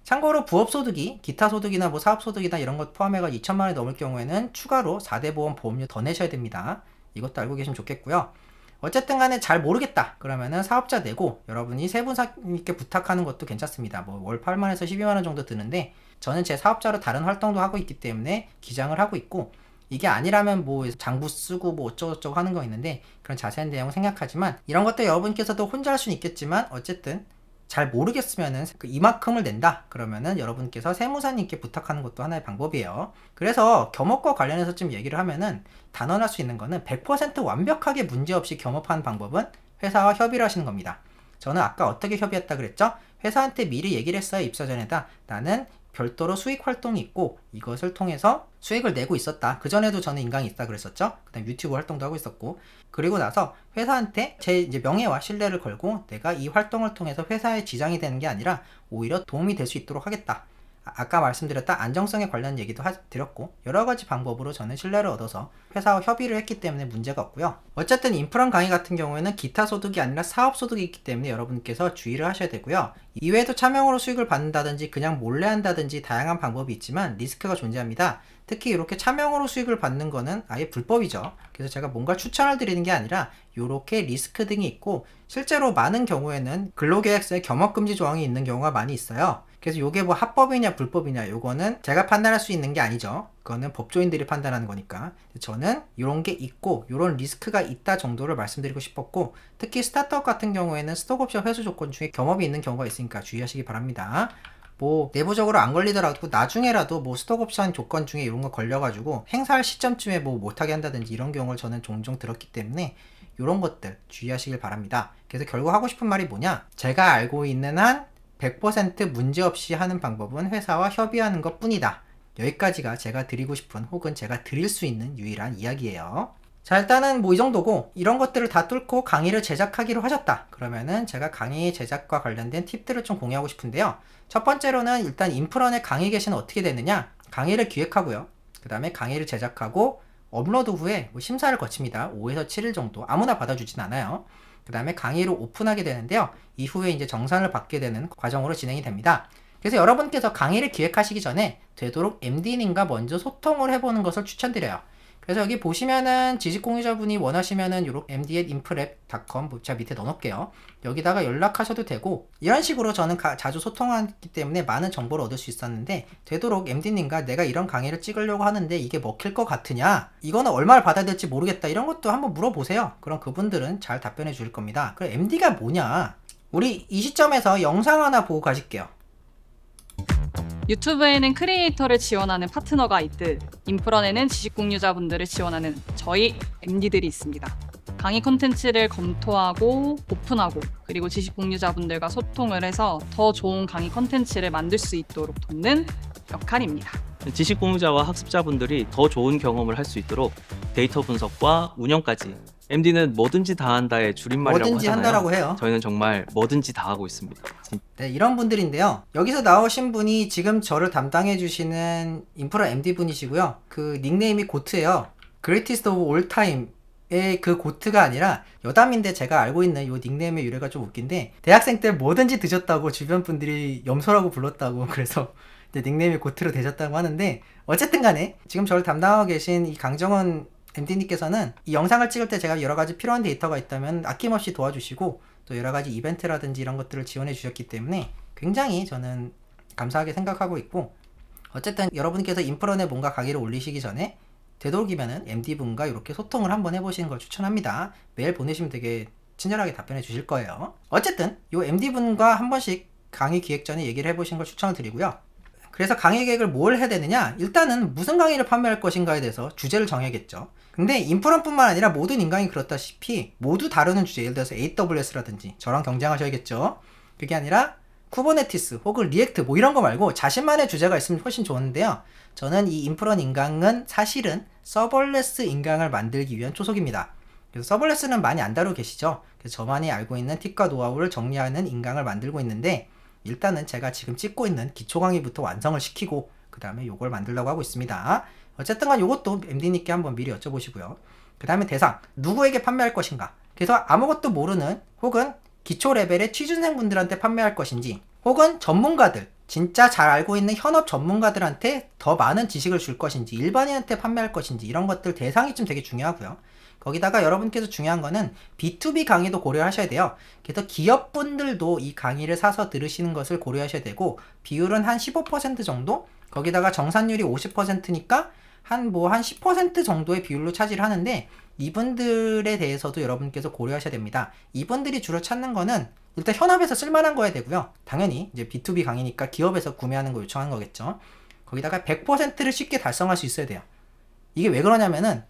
참고로 부업소득이 기타 소득이나 뭐 사업소득이나 이런 것 포함해가 2천만 원이 넘을 경우에는 추가로 4대 보험 보험료 더 내셔야 됩니다. 이것도 알고 계시면 좋겠고요. 어쨌든 간에 잘 모르겠다 그러면은 사업자 내고 여러분이 세무사님께 부탁하는 것도 괜찮습니다. 뭐 월 8만에서 12만원 정도 드는데 저는 제 사업자로 다른 활동도 하고 있기 때문에 기장을 하고 있고, 이게 아니라면 뭐 장부 쓰고 뭐 어쩌고저쩌고 하는 거 있는데 그런 자세한 내용은 생략하지만, 이런 것도 여러분께서도 혼자 할 수는 있겠지만 어쨌든 잘 모르겠으면은 이만큼을 낸다 그러면은 여러분께서 세무사님께 부탁하는 것도 하나의 방법이에요. 그래서 겸업과 관련해서 좀 얘기를 하면은 단언할 수 있는 거는 100% 완벽하게 문제없이 겸업하는 방법은 회사와 협의를 하시는 겁니다. 저는 아까 어떻게 협의했다 그랬죠? 회사한테 미리 얘기를 했어요. 입사 전에다 나는 별도로 수익 활동이 있고 이것을 통해서 수익을 내고 있었다. 그전에도 저는 인강이 있다 그랬었죠. 그 다음 유튜브 활동도 하고 있었고, 그리고 나서 회사한테 제 이제 명예와 신뢰를 걸고 내가 이 활동을 통해서 회사에 지장이 되는 게 아니라 오히려 도움이 될 수 있도록 하겠다. 아까 말씀드렸다 안정성에 관련 얘기도 드렸고, 여러가지 방법으로 저는 신뢰를 얻어서 회사와 협의를 했기 때문에 문제가 없고요. 어쨌든 인프런 강의 같은 경우에는 기타 소득이 아니라 사업 소득이 있기 때문에 여러분께서 주의를 하셔야 되고요. 이외에도 차명으로 수익을 받는다든지 그냥 몰래 한다든지 다양한 방법이 있지만 리스크가 존재합니다. 특히 이렇게 차명으로 수익을 받는 거는 아예 불법이죠. 그래서 제가 뭔가 추천을 드리는 게 아니라 이렇게 리스크 등이 있고, 실제로 많은 경우에는 근로계약서에 겸업금지 조항이 있는 경우가 많이 있어요. 그래서 이게 뭐 합법이냐 불법이냐 요거는 제가 판단할 수 있는 게 아니죠. 그거는 법조인들이 판단하는 거니까. 저는 이런 게 있고 이런 리스크가 있다 정도를 말씀드리고 싶었고, 특히 스타트업 같은 경우에는 스톡옵션 회수 조건 중에 겸업이 있는 경우가 있으니까 주의하시기 바랍니다. 뭐 내부적으로 안 걸리더라도 나중에라도 뭐 스톡옵션 조건 중에 이런 거 걸려가지고 행사할 시점쯤에 뭐 못하게 한다든지 이런 경우를 저는 종종 들었기 때문에 이런 것들 주의하시길 바랍니다. 그래서 결국 하고 싶은 말이 뭐냐, 제가 알고 있는 한 100% 문제없이 하는 방법은 회사와 협의하는 것 뿐이다. 여기까지가 제가 드리고 싶은 혹은 제가 드릴 수 있는 유일한 이야기예요. 자, 일단은 뭐 이 정도고, 이런 것들을 다 뚫고 강의를 제작하기로 하셨다 그러면은 제가 강의 제작과 관련된 팁들을 좀 공유하고 싶은데요. 첫 번째로는 일단 인프런의 강의 게시는 어떻게 되느냐, 강의를 기획하고요. 그 다음에 강의를 제작하고 업로드 후에 뭐 심사를 거칩니다. 5에서 7일 정도 아무나 받아주진 않아요. 그 다음에 강의를 오픈하게 되는데요. 이후에 이제 정산을 받게 되는 과정으로 진행이 됩니다. 그래서 여러분께서 강의를 기획하시기 전에 되도록 MD님과 먼저 소통을 해보는 것을 추천드려요. 그래서 여기 보시면은 지식공유자분이 원하시면은 요렇게 md@infrep.com 제가 밑에 넣어놓을게요. 여기다가 연락하셔도 되고, 이런 식으로 저는 자주 소통하기 때문에 많은 정보를 얻을 수 있었는데, 되도록 MD님과 내가 이런 강의를 찍으려고 하는데 이게 먹힐 것 같으냐, 이거는 얼마를 받아야 될지 모르겠다, 이런 것도 한번 물어보세요. 그럼 그분들은 잘 답변해 주실 겁니다. 그럼 MD가 뭐냐, 우리 이 시점에서 영상 하나 보고 가실게요. 유튜브에는 크리에이터를 지원하는 파트너가 있듯 인프런에는 지식공유자분들을 지원하는 저희 MD들이 있습니다. 강의 콘텐츠를 검토하고 오픈하고 그리고 지식공유자분들과 소통을 해서 더 좋은 강의 콘텐츠를 만들 수 있도록 돕는 역할입니다. 지식공유자와 학습자분들이 더 좋은 경험을 할 수 있도록 데이터 분석과 운영까지, MD는 뭐든지 다 한다의 줄임말이라고 뭐든지 하잖아요. 한다라고 해요. 저희는 정말 뭐든지 다 하고 있습니다. 네, 이런 분들인데요. 여기서 나오신 분이 지금 저를 담당해 주시는 인프라 MD 분이시고요. 그 닉네임이 고트예요. Greatest of All Time의 그 고트가 아니라 여담인데, 제가 알고 있는 이 닉네임의 유래가 좀 웃긴데, 대학생 때 뭐든지 드셨다고 주변 분들이 염소라고 불렀다고 그래서 닉네임이 고트로 되셨다고 하는데, 어쨌든 간에 지금 저를 담당하고 계신 이 강정원 MD님께서는 이 영상을 찍을 때 제가 여러가지 필요한 데이터가 있다면 아낌없이 도와주시고, 또 여러가지 이벤트라든지 이런 것들을 지원해 주셨기 때문에 굉장히 저는 감사하게 생각하고 있고, 어쨌든 여러분께서 인프런에 뭔가 강의를 올리시기 전에 되도록이면은 MD분과 이렇게 소통을 한번 해보시는 걸 추천합니다. 메일 보내시면 되게 친절하게 답변해 주실 거예요. 어쨌든 이 MD분과 한 번씩 강의 기획 전에 얘기를 해보시는 걸 추천을 드리고요. 그래서 강의 계획을 뭘 해야 되느냐, 일단은 무슨 강의를 판매할 것인가에 대해서 주제를 정해야겠죠. 근데 인프런뿐만 아니라 모든 인강이 그렇다시피 모두 다루는 주제, 예를 들어서 AWS라든지 저랑 경쟁하셔야겠죠. 그게 아니라 쿠버네티스 혹은 리액트 뭐 이런 거 말고 자신만의 주제가 있으면 훨씬 좋은데요. 저는 이 인프런 인강은 사실은 서벌레스 인강을 만들기 위한 초석입니다. 그래서 서벌레스는 많이 안 다루고 계시죠. 그래서 저만이 알고 있는 팁과 노하우를 정리하는 인강을 만들고 있는데, 일단은 제가 지금 찍고 있는 기초 강의부터 완성을 시키고 그 다음에 요걸 만들려고 하고 있습니다. 어쨌든 간 요것도 MD님께 한번 미리 여쭤보시고요. 그 다음에 대상, 누구에게 판매할 것인가? 그래서 아무것도 모르는 혹은 기초 레벨의 취준생 분들한테 판매할 것인지, 혹은 전문가들, 진짜 잘 알고 있는 현업 전문가들한테 더 많은 지식을 줄 것인지, 일반인한테 판매할 것인지, 이런 것들 대상이 좀 되게 중요하고요. 거기다가 여러분께서 중요한 거는 B2B 강의도 고려하셔야 돼요. 그래서 기업분들도 이 강의를 사서 들으시는 것을 고려하셔야 되고, 비율은 한 15% 정도? 거기다가 정산율이 50%니까 한 10% 정도의 비율로 차지를 하는데, 이분들에 대해서도 여러분께서 고려하셔야 됩니다. 이분들이 주로 찾는 거는 일단 현업에서 쓸만한 거야 되고요. 당연히 이제 B2B 강의니까 기업에서 구매하는 거 요청하는 거겠죠. 거기다가 100%를 쉽게 달성할 수 있어야 돼요. 이게 왜 그러냐면은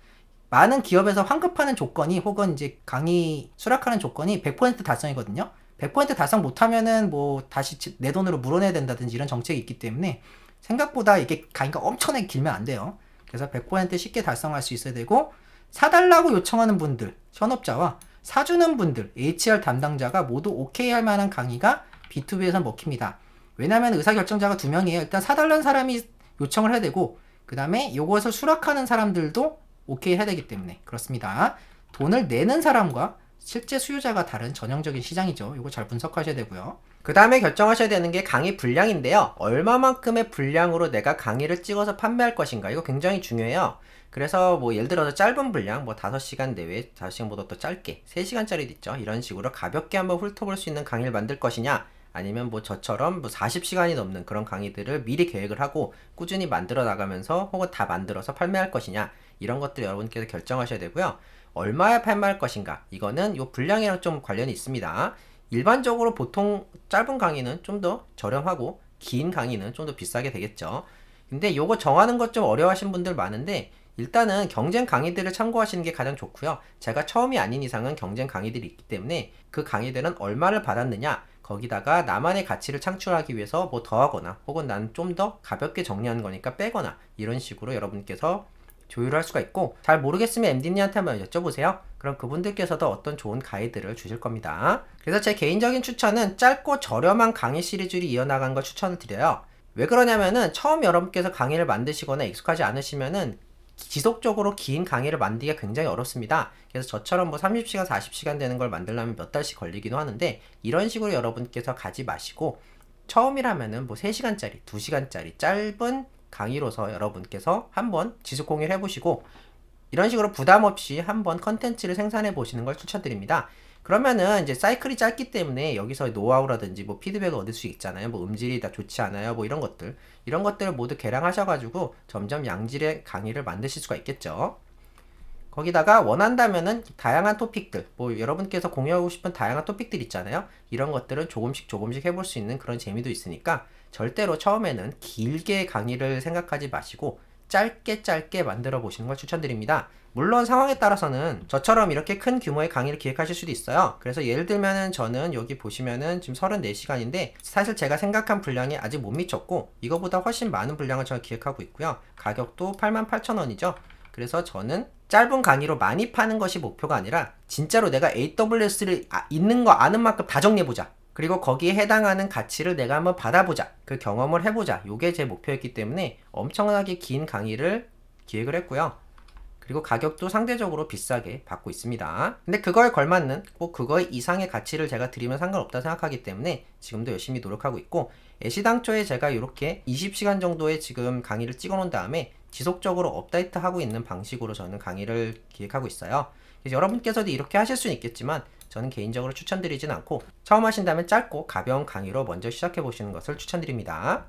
많은 기업에서 환급하는 조건이, 혹은 이제 강의 수락하는 조건이 100% 달성이거든요. 100% 달성 못하면은 뭐 다시 내 돈으로 물어내야 된다든지 이런 정책이 있기 때문에 생각보다 이게 강의가 엄청나게 길면 안 돼요. 그래서 100% 쉽게 달성할 수 있어야 되고, 사달라고 요청하는 분들, 현업자와 사주는 분들, HR 담당자가 모두 오케이 할 만한 강의가 B2B에서 먹힙니다. 왜냐면 의사결정자가 2명이에요. 일단 사달라는 사람이 요청을 해야 되고, 그 다음에 이것을 수락하는 사람들도 오케이 해야 되기 때문에 그렇습니다. 돈을 내는 사람과 실제 수요자가 다른 전형적인 시장이죠. 이거 잘 분석하셔야 되고요. 그 다음에 결정하셔야 되는 게 강의 분량인데요. 얼마만큼의 분량으로 내가 강의를 찍어서 판매할 것인가, 이거 굉장히 중요해요. 그래서 뭐 예를 들어서 짧은 분량, 뭐 5시간 내외, 5시간보다 더 짧게 3시간짜리도 있죠. 이런 식으로 가볍게 한번 훑어볼 수 있는 강의를 만들 것이냐, 아니면 뭐 저처럼 뭐 40시간이 넘는 그런 강의들을 미리 계획을 하고 꾸준히 만들어 나가면서, 혹은 다 만들어서 판매할 것이냐, 이런 것들 여러분께서 결정하셔야 되고요. 얼마에 판매할 것인가, 이거는 요 분량이랑 좀 관련이 있습니다. 일반적으로 보통 짧은 강의는 좀 더 저렴하고 긴 강의는 좀 더 비싸게 되겠죠. 근데 요거 정하는 것 좀 어려워하시는 분들 많은데, 일단은 경쟁 강의들을 참고하시는 게 가장 좋고요. 제가 처음이 아닌 이상은 경쟁 강의들이 있기 때문에 그 강의들은 얼마를 받았느냐, 거기다가 나만의 가치를 창출하기 위해서 뭐 더하거나, 혹은 난 좀 더 가볍게 정리하는 거니까 빼거나, 이런 식으로 여러분께서 조율할 수가 있고, 잘 모르겠으면 MD님한테 한번 여쭤보세요. 그럼 그분들께서도 어떤 좋은 가이드를 주실 겁니다. 그래서 제 개인적인 추천은 짧고 저렴한 강의 시리즈를 이어나가는 걸 추천을 드려요. 왜 그러냐면은 처음 여러분께서 강의를 만드시거나 익숙하지 않으시면은 지속적으로 긴 강의를 만들기가 굉장히 어렵습니다. 그래서 저처럼 뭐 30시간, 40시간 되는 걸 만들려면 몇 달씩 걸리기도 하는데, 이런 식으로 여러분께서 가지 마시고 처음이라면은 뭐 3시간짜리, 2시간짜리 짧은 강의로서 여러분께서 한번 지속 공유를 해보시고, 이런 식으로 부담 없이 한번 컨텐츠를 생산해 보시는 걸 추천드립니다. 그러면은 이제 사이클이 짧기 때문에 여기서 노하우라든지 뭐 피드백을 얻을 수 있잖아요. 뭐 음질이 다 좋지 않아요, 뭐 이런 것들을 모두 개량하셔가지고 점점 양질의 강의를 만드실 수가 있겠죠. 거기다가 원한다면은 다양한 토픽들, 뭐 여러분께서 공유하고 싶은 다양한 토픽들 있잖아요. 이런 것들은 조금씩 해볼 수 있는 그런 재미도 있으니까, 절대로 처음에는 길게 강의를 생각하지 마시고 짧게 만들어 보시는 걸 추천드립니다. 물론 상황에 따라서는 저처럼 이렇게 큰 규모의 강의를 기획하실 수도 있어요. 그래서 예를 들면은 저는 여기 보시면은 지금 34시간인데 사실 제가 생각한 분량이 아직 못 미쳤고, 이거보다 훨씬 많은 분량을 제가 기획하고 있고요. 가격도 88,000원이죠. 그래서 저는 짧은 강의로 많이 파는 것이 목표가 아니라, 진짜로 내가 AWS를 있는 거 아는 만큼 다 정리해보자, 그리고 거기에 해당하는 가치를 내가 한번 받아보자, 그 경험을 해보자, 요게 제 목표였기 때문에 엄청나게 긴 강의를 기획을 했고요. 그리고 가격도 상대적으로 비싸게 받고 있습니다. 근데 그거에 걸맞는, 꼭 그거 이상의 가치를 제가 드리면 상관없다 생각하기 때문에 지금도 열심히 노력하고 있고, 애시당초에 제가 이렇게 20시간 정도의 지금 강의를 찍어 놓은 다음에 지속적으로 업데이트 하고 있는 방식으로 저는 강의를 기획하고 있어요. 그래서 여러분께서도 이렇게 하실 수는 있겠지만 저는 개인적으로 추천드리진 않고, 처음 하신다면 짧고 가벼운 강의로 먼저 시작해 보시는 것을 추천드립니다.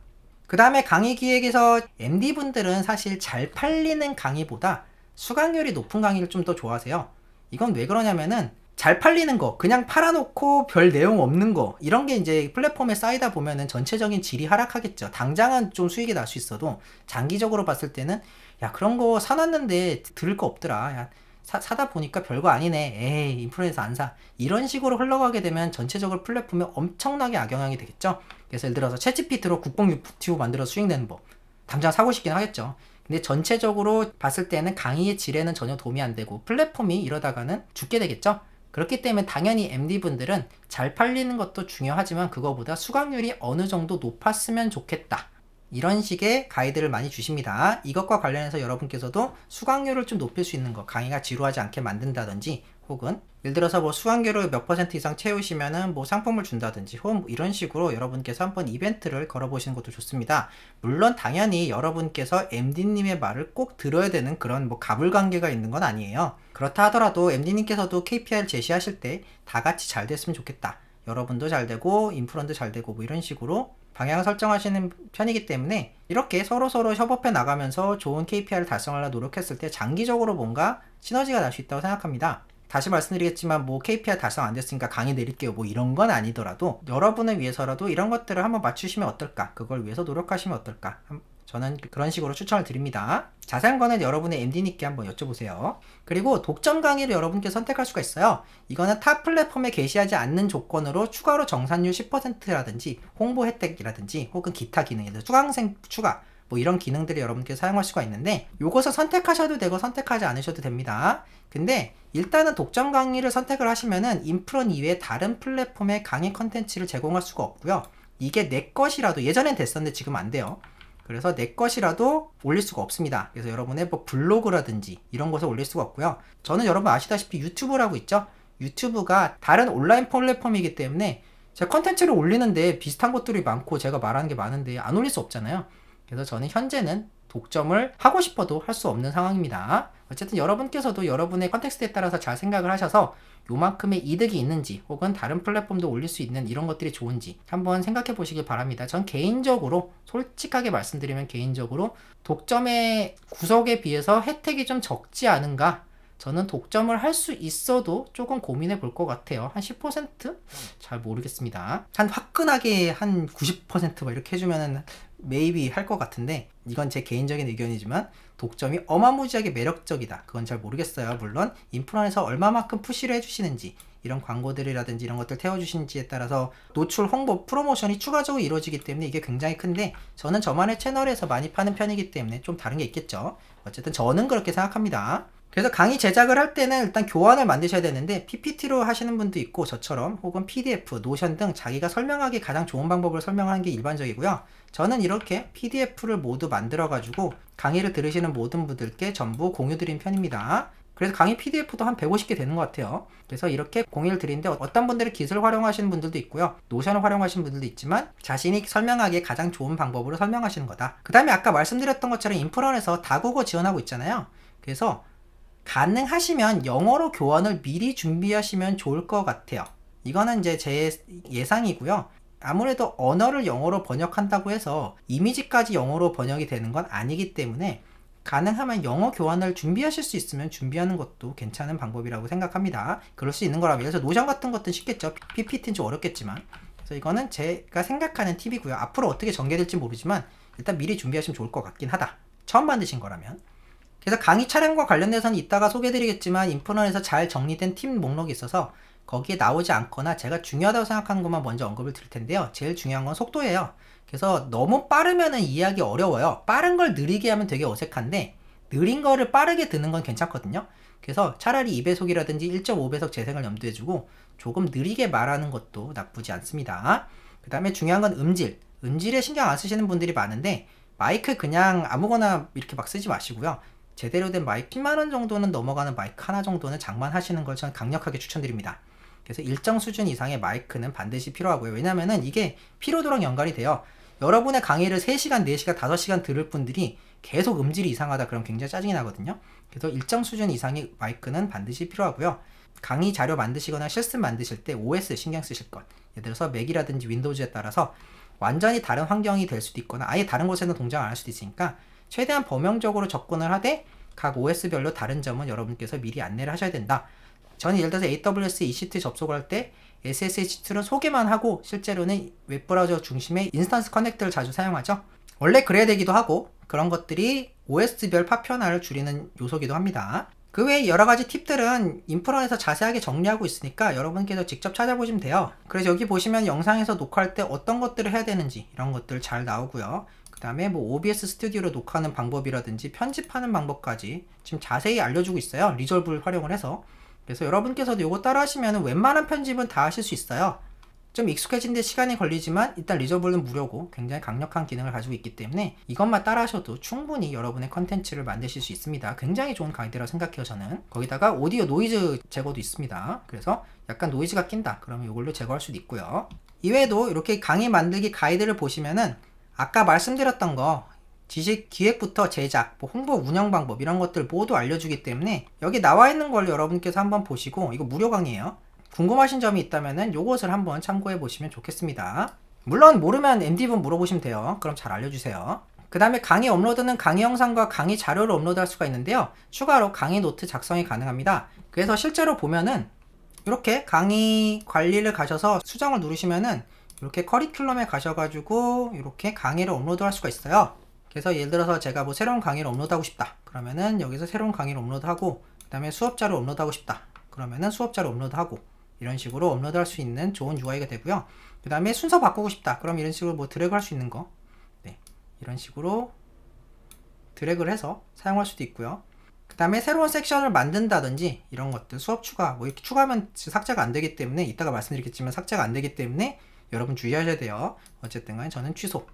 그 다음에 강의 기획에서 MD분들은 사실 잘 팔리는 강의보다 수강률이 높은 강의를 좀 더 좋아하세요. 이건 왜 그러냐면은 잘 팔리는 거, 그냥 팔아놓고 별 내용 없는 거, 이런 게 이제 플랫폼에 쌓이다 보면은 전체적인 질이 하락하겠죠. 당장은 좀 수익이 날 수 있어도 장기적으로 봤을 때는 야, 그런 거 사놨는데 들을 거 없더라, 야, 사다 보니까 별거 아니네, 에이 인프루에서 안 사, 이런 식으로 흘러가게 되면 전체적으로 플랫폼에 엄청나게 악영향이 되겠죠. 그래서 예를 들어서 챗GPT로 국뽕 유튜브 만들어서 수익 내는 법, 당장 사고 싶긴 하겠죠. 근데 전체적으로 봤을 때는 강의의 질에는 전혀 도움이 안 되고 플랫폼이 이러다가는 죽게 되겠죠. 그렇기 때문에 당연히 MD분들은 잘 팔리는 것도 중요하지만 그거보다 수강률이 어느 정도 높았으면 좋겠다. 이런 식의 가이드를 많이 주십니다. 이것과 관련해서 여러분께서도 수강률을 좀 높일 수 있는 거, 강의가 지루하지 않게 만든다든지, 혹은 예를 들어서 뭐 수강료를 몇 % 이상 채우시면은 뭐 상품을 준다든지, 혹은 뭐 이런 식으로 여러분께서 한번 이벤트를 걸어보시는 것도 좋습니다. 물론 당연히 여러분께서 MD님의 말을 꼭 들어야 되는 그런 뭐 가불관계가 있는 건 아니에요. 그렇다 하더라도 MD님께서도 KPI를 제시하실 때 다 같이 잘 됐으면 좋겠다. 여러분도 잘 되고 인프런도 잘 되고 뭐 이런 식으로 방향을 설정하시는 편이기 때문에 이렇게 서로서로 협업해 나가면서 좋은 KPI를 달성하려 노력했을 때 장기적으로 뭔가 시너지가 날 수 있다고 생각합니다. 다시 말씀드리겠지만 뭐 KPI 달성 안 됐으니까 강의 내릴게요 뭐 이런 건 아니더라도 여러분을 위해서라도 이런 것들을 한번 맞추시면 어떨까, 그걸 위해서 노력하시면 어떨까, 저는 그런 식으로 추천을 드립니다. 자세한 거는 여러분의 MD님께 한번 여쭤보세요. 그리고 독점 강의를 여러분께 선택할 수가 있어요. 이거는 타 플랫폼에 게시하지 않는 조건으로 추가로 정산율 10%라든지 홍보 혜택이라든지 혹은 기타 기능에서 수강생 추가 뭐 이런 기능들을 여러분께 사용할 수가 있는데, 요것을 선택하셔도 되고 선택하지 않으셔도 됩니다. 근데 일단은 독점 강의를 선택을 하시면은 인프런 이외에 다른 플랫폼의 강의 컨텐츠를 제공할 수가 없고요. 이게 내 것이라도, 예전엔 됐었는데 지금 안 돼요. 그래서 내 것이라도 올릴 수가 없습니다. 그래서 여러분의 뭐 블로그라든지 이런 것을 올릴 수가 없고요. 저는 여러분 아시다시피 유튜브라고 있죠. 유튜브가 다른 온라인 플랫폼이기 때문에 제 컨텐츠를 올리는데 비슷한 것들이 많고 제가 말하는 게 많은데 안 올릴 수 없잖아요. 그래서 저는 현재는 독점을 하고 싶어도 할 수 없는 상황입니다. 어쨌든 여러분께서도 여러분의 컨텍스트에 따라서 잘 생각을 하셔서 요만큼의 이득이 있는지 혹은 다른 플랫폼도 올릴 수 있는 이런 것들이 좋은지 한번 생각해 보시길 바랍니다. 전 개인적으로 솔직하게 말씀드리면 개인적으로 독점의 구석에 비해서 혜택이 좀 적지 않은가, 저는 독점을 할 수 있어도 조금 고민해 볼 것 같아요. 한 10%? 잘 모르겠습니다. 한 화끈하게 한 90% 이렇게 해주면은 maybe 할 것 같은데, 이건 제 개인적인 의견이지만 독점이 어마무지하게 매력적이다, 그건 잘 모르겠어요. 물론 인프런에서 얼마만큼 푸시를 해주시는지, 이런 광고들이라든지 이런 것들 태워주시는지에 따라서 노출, 홍보, 프로모션이 추가적으로 이루어지기 때문에 이게 굉장히 큰데, 저는 저만의 채널에서 많이 파는 편이기 때문에 좀 다른 게 있겠죠. 어쨌든 저는 그렇게 생각합니다. 그래서 강의 제작을 할 때는 일단 교환을 만드셔야 되는데, PPT로 하시는 분도 있고 저처럼, 혹은 PDF, 노션 등 자기가 설명하기 가장 좋은 방법을 설명하는 게 일반적이고요. 저는 이렇게 PDF를 모두 만들어 가지고 강의를 들으시는 모든 분들께 전부 공유 드린 편입니다. 그래서 강의 PDF도 한 150개 되는 것 같아요. 그래서 이렇게 공유를 드리는데, 어떤 분들은 깃을 활용하시는 분들도 있고요, 노션을 활용하시는 분들도 있지만 자신이 설명하기에 가장 좋은 방법으로 설명하시는 거다. 그 다음에 아까 말씀드렸던 것처럼 인프런에서 다국어 지원하고 있잖아요. 그래서 가능하시면 영어로 교환을 미리 준비하시면 좋을 것 같아요. 이거는 이제 제 예상이고요. 아무래도 언어를 영어로 번역한다고 해서 이미지까지 영어로 번역이 되는 건 아니기 때문에 가능하면 영어 교환을 준비하실 수 있으면 준비하는 것도 괜찮은 방법이라고 생각합니다. 그럴 수 있는 거라면, 그래서 노션 같은 것도 쉽겠죠. PPT는 좀 어렵겠지만. 그래서 이거는 제가 생각하는 팁이고요. 앞으로 어떻게 전개될지 모르지만 일단 미리 준비하시면 좋을 것 같긴 하다, 처음 만드신 거라면. 그래서 강의 촬영과 관련돼서는 이따가 소개해드리겠지만 인프런에서 잘 정리된 팀 목록이 있어서 거기에 나오지 않거나 제가 중요하다고 생각하는 것만 먼저 언급을 드릴 텐데요. 제일 중요한 건 속도예요. 그래서 너무 빠르면은 이해하기 어려워요. 빠른 걸 느리게 하면 되게 어색한데, 느린 거를 빠르게 듣는 건 괜찮거든요. 그래서 차라리 2배속이라든지 1.5배속 재생을 염두에 두고 조금 느리게 말하는 것도 나쁘지 않습니다. 그 다음에 중요한 건 음질. 음질에 신경 안 쓰시는 분들이 많은데, 마이크 그냥 아무거나 이렇게 막 쓰지 마시고요. 제대로 된 마이크 10만원 정도는 넘어가는 마이크 하나 정도는 장만하시는 걸 저는 강력하게 추천드립니다. 그래서 일정 수준 이상의 마이크는 반드시 필요하고요. 왜냐면은 이게 피로도랑 연관이 돼요. 여러분의 강의를 3시간, 4시간, 5시간 들을 분들이 계속 음질이 이상하다 그러면 굉장히 짜증이 나거든요. 그래서 일정 수준 이상의 마이크는 반드시 필요하고요. 강의 자료 만드시거나 실습 만드실 때 OS 신경 쓰실 것, 예를 들어서 맥이라든지 윈도우즈에 따라서 완전히 다른 환경이 될 수도 있거나 아예 다른 곳에는 동작 안 할 수도 있으니까 최대한 범용적으로 접근을 하되 각 OS별로 다른 점은 여러분께서 미리 안내를 하셔야 된다. 저는 예를 들어서 AWS EC2 접속을 할 때 SSH2는 소개만 하고 실제로는 웹브라우저 중심의 인스턴스 커넥터를 자주 사용하죠. 원래 그래야 되기도 하고, 그런 것들이 OS별 파편화를 줄이는 요소기도 합니다. 그 외에 여러가지 팁들은 인프런에서 자세하게 정리하고 있으니까 여러분께서 직접 찾아보시면 돼요. 그래서 여기 보시면 영상에서 녹화할 때 어떤 것들을 해야 되는지 이런 것들 잘 나오고요. 그 다음에 뭐 OBS 스튜디오로 녹화하는 방법이라든지 편집하는 방법까지 지금 자세히 알려주고 있어요. 리졸브를 활용을 해서. 그래서 여러분께서도 이거 따라 하시면 웬만한 편집은 다 하실 수 있어요. 좀 익숙해지는데 시간이 걸리지만 일단 리저블은 무료고 굉장히 강력한 기능을 가지고 있기 때문에 이것만 따라 하셔도 충분히 여러분의 컨텐츠를 만드실 수 있습니다. 굉장히 좋은 가이드라고 생각해요, 저는. 거기다가 오디오 노이즈 제거도 있습니다. 그래서 약간 노이즈가 낀다 그러면 이걸로 제거할 수도 있고요. 이외에도 이렇게 강의 만들기 가이드를 보시면은 아까 말씀드렸던 거 지식 기획부터 제작, 홍보 운영 방법 이런 것들 모두 알려주기 때문에 여기 나와 있는 걸 여러분께서 한번 보시고, 이거 무료 강의예요. 궁금하신 점이 있다면은 요것을 한번 참고해 보시면 좋겠습니다. 물론 모르면 MD분 물어보시면 돼요. 그럼 잘 알려주세요. 그 다음에 강의 업로드는 강의 영상과 강의 자료를 업로드할 수가 있는데요. 추가로 강의 노트 작성이 가능합니다. 그래서 실제로 보면은 이렇게 강의 관리를 가셔서 수정을 누르시면은 이렇게 커리큘럼에 가셔가지고 이렇게 강의를 업로드할 수가 있어요. 그래서 예를 들어서 제가 뭐 새로운 강의를 업로드하고 싶다 그러면은 여기서 새로운 강의를 업로드하고, 그 다음에 수업자를 업로드하고 싶다 그러면은 수업자를 업로드하고, 이런 식으로 업로드할 수 있는 좋은 UI가 되고요. 그 다음에 순서 바꾸고 싶다 그럼 이런 식으로 뭐 드래그 할 수 있는 거, 네, 이런 식으로 드래그를 해서 사용할 수도 있고요. 그 다음에 새로운 섹션을 만든다든지 이런 것들, 수업 추가 뭐 이렇게 추가하면 삭제가 안 되기 때문에, 이따가 말씀드리겠지만 삭제가 안 되기 때문에 여러분 주의하셔야 돼요. 어쨌든 간에 저는 취소.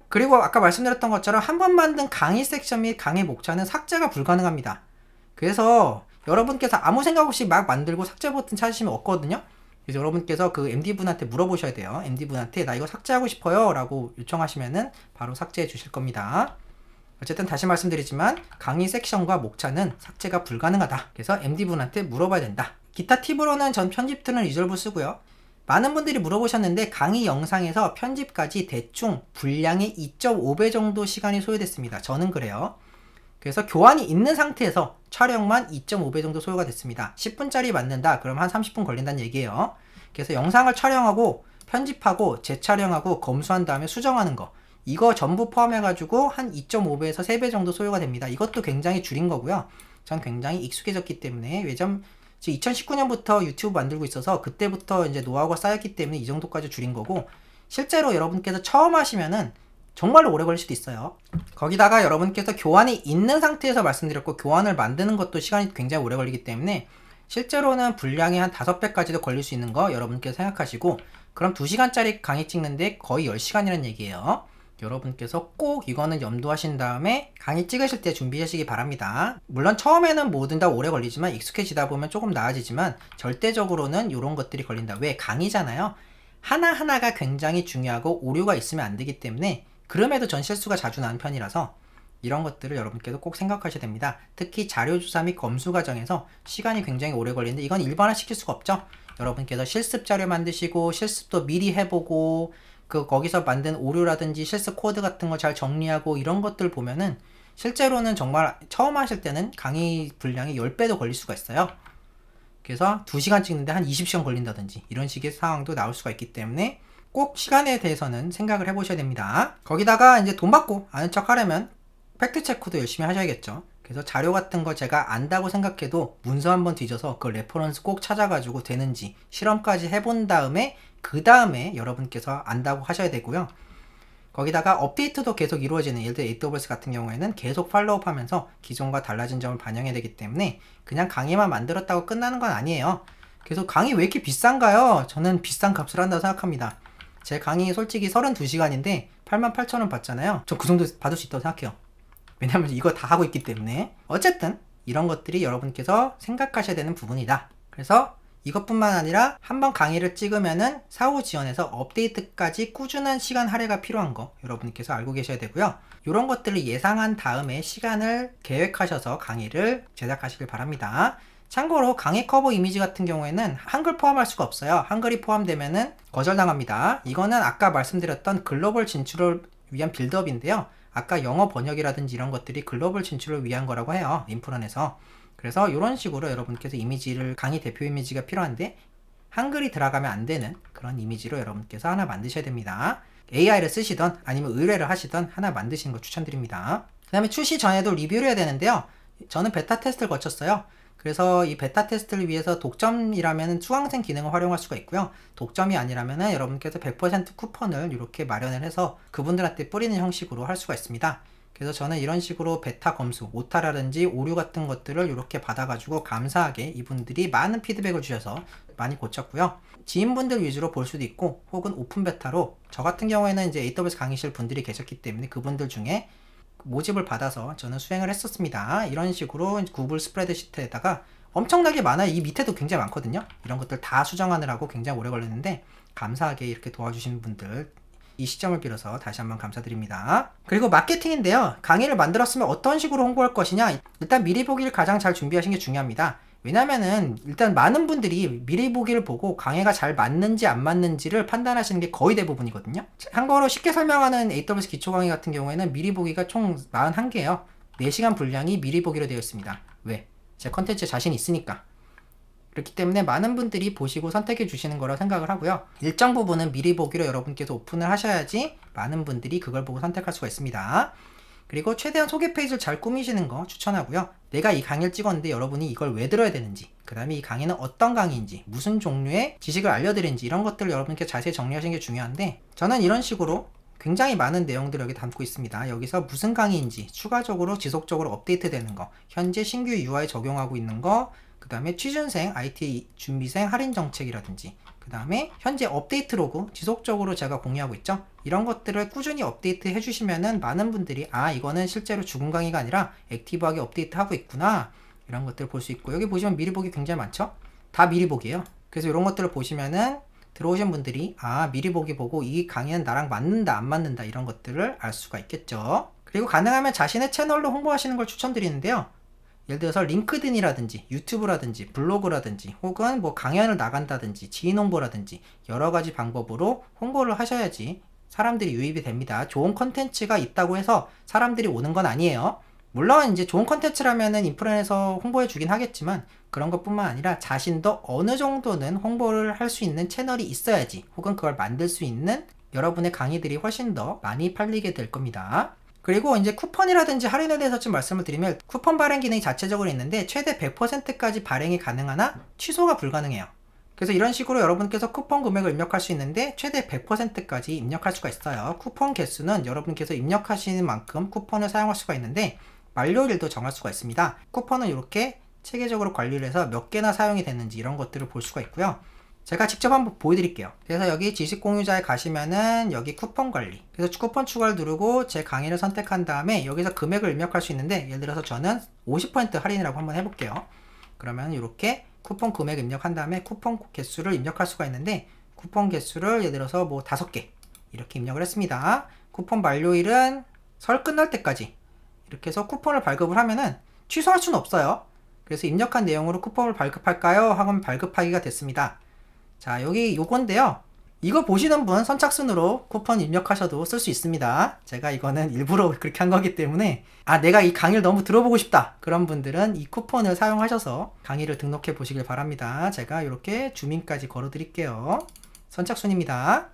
그리고 아까 말씀드렸던 것처럼 한 번 만든 강의 섹션 및 강의 목차는 삭제가 불가능합니다. 그래서 여러분께서 아무 생각 없이 막 만들고 삭제 버튼 찾으시면 없거든요. 그래서 여러분께서 그 MD분한테 물어보셔야 돼요. MD분한테 나 이거 삭제하고 싶어요 라고 요청하시면은 바로 삭제해 주실 겁니다. 어쨌든 다시 말씀드리지만 강의 섹션과 목차는 삭제가 불가능하다. 그래서 MD분한테 물어봐야 된다. 기타 팁으로는 전 편집 툴은 리졸브 쓰고요. 많은 분들이 물어보셨는데 강의 영상에서 편집까지 대충 분량의 2.5배 정도 시간이 소요됐습니다. 저는 그래요. 그래서 교환이 있는 상태에서 촬영만 2.5배 정도 소요가 됐습니다. 10분짜리 만든다 그럼 한 30분 걸린다는 얘기예요. 그래서 영상을 촬영하고 편집하고 재촬영하고 검수한 다음에 수정하는 거, 이거 전부 포함해 가지고 한 2.5배에서 3배 정도 소요가 됩니다. 이것도 굉장히 줄인 거고요. 전 굉장히 익숙해졌기 때문에, 예전 2019년부터 유튜브 만들고 있어서 그때부터 이제 노하우가 쌓였기 때문에 이 정도까지 줄인 거고, 실제로 여러분께서 처음 하시면은 정말로 오래 걸릴 수도 있어요. 거기다가 여러분께서 교환이 있는 상태에서 말씀드렸고, 교환을 만드는 것도 시간이 굉장히 오래 걸리기 때문에 실제로는 분량이 한 5배까지도 걸릴 수 있는 거 여러분께서 생각하시고, 그럼 2시간짜리 강의 찍는데 거의 10시간이라는 얘기예요. 여러분께서 꼭 이거는 염두하신 다음에 강의 찍으실 때 준비하시기 바랍니다. 물론 처음에는 뭐든 다 오래 걸리지만 익숙해지다 보면 조금 나아지지만 절대적으로는 이런 것들이 걸린다. 왜? 강의잖아요. 하나하나가 굉장히 중요하고 오류가 있으면 안 되기 때문에, 그럼에도 전 실수가 자주 나는 편이라서 이런 것들을 여러분께서 꼭 생각하셔야 됩니다. 특히 자료조사 및 검수 과정에서 시간이 굉장히 오래 걸리는데 이건 일반화 시킬 수가 없죠. 여러분께서 실습 자료 만드시고 실습도 미리 해보고 거기서 만든 오류라든지 실습 코드 같은 거 잘 정리하고 이런 것들 보면은 실제로는 정말 처음 하실 때는 강의 분량이 10배도 걸릴 수가 있어요. 그래서 2시간 찍는데 한 20시간 걸린다든지 이런 식의 상황도 나올 수가 있기 때문에 꼭 시간에 대해서는 생각을 해보셔야 됩니다. 거기다가 이제 돈 받고 아는 척 하려면 팩트체크도 열심히 하셔야겠죠. 그래서 자료 같은 거 제가 안다고 생각해도 문서 한번 뒤져서 그 레퍼런스 꼭 찾아가지고 되는지 실험까지 해본 다음에 그 다음에 여러분께서 안다고 하셔야 되고요. 거기다가 업데이트도 계속 이루어지는, 예를 들어 AWS 같은 경우에는 계속 팔로우업 하면서 기존과 달라진 점을 반영해야 되기 때문에 그냥 강의만 만들었다고 끝나는 건 아니에요. 그래서 강의 왜 이렇게 비싼가요? 저는 비싼 값을 한다고 생각합니다. 제 강의 솔직히 32시간인데 88,000원 받잖아요. 저 그 정도 받을 수 있다고 생각해요. 왜냐면 이거 다 하고 있기 때문에. 어쨌든 이런 것들이 여러분께서 생각하셔야 되는 부분이다. 그래서 이것뿐만 아니라 한번 강의를 찍으면은 사후 지원에서 업데이트까지 꾸준한 시간 할애가 필요한 거 여러분께서 알고 계셔야 되고요. 이런 것들을 예상한 다음에 시간을 계획하셔서 강의를 제작하시길 바랍니다. 참고로 강의 커버 이미지 같은 경우에는 한글 포함할 수가 없어요. 한글이 포함되면은 거절당합니다. 이거는 아까 말씀드렸던 글로벌 진출을 위한 빌드업인데요. 아까 영어 번역이라든지 이런 것들이 글로벌 진출을 위한 거라고 해요. 인프런에서. 그래서 이런 식으로 여러분께서 이미지를, 강의 대표 이미지가 필요한데 한글이 들어가면 안 되는 그런 이미지로 여러분께서 하나 만드셔야 됩니다. AI를 쓰시던 아니면 의뢰를 하시던 하나 만드시는 거 추천드립니다. 그 다음에 출시 전에도 리뷰를 해야 되는데요. 저는 베타 테스트를 거쳤어요. 그래서 이 베타 테스트를 위해서 독점이라면 수강생 기능을 활용할 수가 있고요. 독점이 아니라면 여러분께서 100% 쿠폰을 이렇게 마련을 해서 그분들한테 뿌리는 형식으로 할 수가 있습니다. 그래서 저는 이런 식으로 베타 검수, 오타라든지 오류 같은 것들을 이렇게 받아가지고 감사하게 이분들이 많은 피드백을 주셔서 많이 고쳤고요. 지인분들 위주로 볼 수도 있고 혹은 오픈 베타로 저 같은 경우에는 이제 AWS 강의실 분들이 계셨기 때문에 그분들 중에 모집을 받아서 저는 수행을 했었습니다. 이런 식으로 구글 스프레드시트에다가 엄청나게 많아요. 이 밑에도 굉장히 많거든요. 이런 것들 다 수정하느라고 굉장히 오래 걸렸는데 감사하게 이렇게 도와주신 분들 이 시점을 빌어서 다시 한번 감사드립니다. 그리고 마케팅인데요. 강의를 만들었으면 어떤 식으로 홍보할 것이냐, 일단 미리 보기를 가장 잘 준비하시는 게 중요합니다. 왜냐면은 일단 많은 분들이 미리 보기를 보고 강의가 잘 맞는지 안 맞는지를 판단하시는 게 거의 대부분이거든요. 한국어로 쉽게 설명하는 AWS 기초 강의 같은 경우에는 미리 보기가 총 41개예요 4시간 분량이 미리 보기로 되어 있습니다. 왜? 제 컨텐츠에 자신이 있으니까. 그렇기 때문에 많은 분들이 보시고 선택해 주시는 거라 생각을 하고요. 일정 부분은 미리 보기로 여러분께서 오픈을 하셔야지 많은 분들이 그걸 보고 선택할 수가 있습니다. 그리고 최대한 소개 페이지를 잘 꾸미시는 거 추천하고요. 내가 이 강의를 찍었는데 여러분이 이걸 왜 들어야 되는지, 그 다음에 이 강의는 어떤 강의인지, 무슨 종류의 지식을 알려드리는지 이런 것들을 여러분께 자세히 정리하시는 게 중요한데 저는 이런 식으로 굉장히 많은 내용들을 여기 담고 있습니다. 여기서 무슨 강의인지, 추가적으로 지속적으로 업데이트 되는 거, 현재 신규 UI 적용하고 있는 거, 그 다음에 취준생, IT 준비생 할인 정책이라든지, 그 다음에 현재 업데이트 로그 지속적으로 제가 공유하고 있죠. 이런 것들을 꾸준히 업데이트 해주시면은 많은 분들이 이거는 실제로 죽은 강의가 아니라 액티브하게 업데이트 하고 있구나, 이런 것들을 볼 수 있고, 여기 보시면 미리 보기 굉장히 많죠. 다 미리 보기예요. 그래서 이런 것들을 보시면은 들어오신 분들이 미리 보기 보고 이 강의는 나랑 맞는다 안 맞는다 이런 것들을 알 수가 있겠죠. 그리고 가능하면 자신의 채널로 홍보하시는 걸 추천드리는데요. 예를 들어서 링크드인이라든지 유튜브라든지 블로그라든지 혹은 뭐 강연을 나간다든지 지인 홍보라든지 여러 가지 방법으로 홍보를 하셔야지 사람들이 유입이 됩니다. 좋은 컨텐츠가 있다고 해서 사람들이 오는 건 아니에요. 물론 이제 좋은 컨텐츠라면은 인프라에서 홍보해 주긴 하겠지만 그런 것뿐만 아니라 자신도 어느 정도는 홍보를 할 수 있는 채널이 있어야지, 혹은 그걸 만들 수 있는 여러분의 강의들이 훨씬 더 많이 팔리게 될 겁니다. 그리고 이제 쿠폰이라든지 할인에 대해서 좀 말씀을 드리면, 쿠폰 발행 기능이 자체적으로 있는데 최대 100%까지 발행이 가능하나 취소가 불가능해요. 그래서 이런 식으로 여러분께서 쿠폰 금액을 입력할 수 있는데 최대 100%까지 입력할 수가 있어요. 쿠폰 개수는 여러분께서 입력하시는 만큼 쿠폰을 사용할 수가 있는데 만료일도 정할 수가 있습니다. 쿠폰은 이렇게 체계적으로 관리를 해서 몇 개나 사용이 됐는지 이런 것들을 볼 수가 있고요. 제가 직접 한번 보여드릴게요. 그래서 여기 지식 공유자에 가시면은 여기 쿠폰 관리, 그래서 쿠폰 추가를 누르고 제 강의를 선택한 다음에 여기서 금액을 입력할 수 있는데, 예를 들어서 저는 50% 할인이라고 한번 해볼게요. 그러면 이렇게 쿠폰 금액 입력한 다음에 쿠폰 개수를 입력할 수가 있는데, 쿠폰 개수를 예를 들어서 뭐 5개 이렇게 입력을 했습니다. 쿠폰 만료일은 설 끝날 때까지 이렇게 해서 쿠폰을 발급을 하면은 취소할 수는 없어요. 그래서 입력한 내용으로 쿠폰을 발급할까요? 하면 발급하기가 됐습니다. 자, 여기 요건데요. 이거 보시는 분 선착순으로 쿠폰 입력하셔도 쓸 수 있습니다. 제가 이거는 일부러 그렇게 한 거기 때문에 내가 이 강의를 너무 들어보고 싶다, 그런 분들은 이 쿠폰을 사용하셔서 강의를 등록해 보시길 바랍니다. 제가 이렇게 주민까지 걸어 드릴게요. 선착순입니다.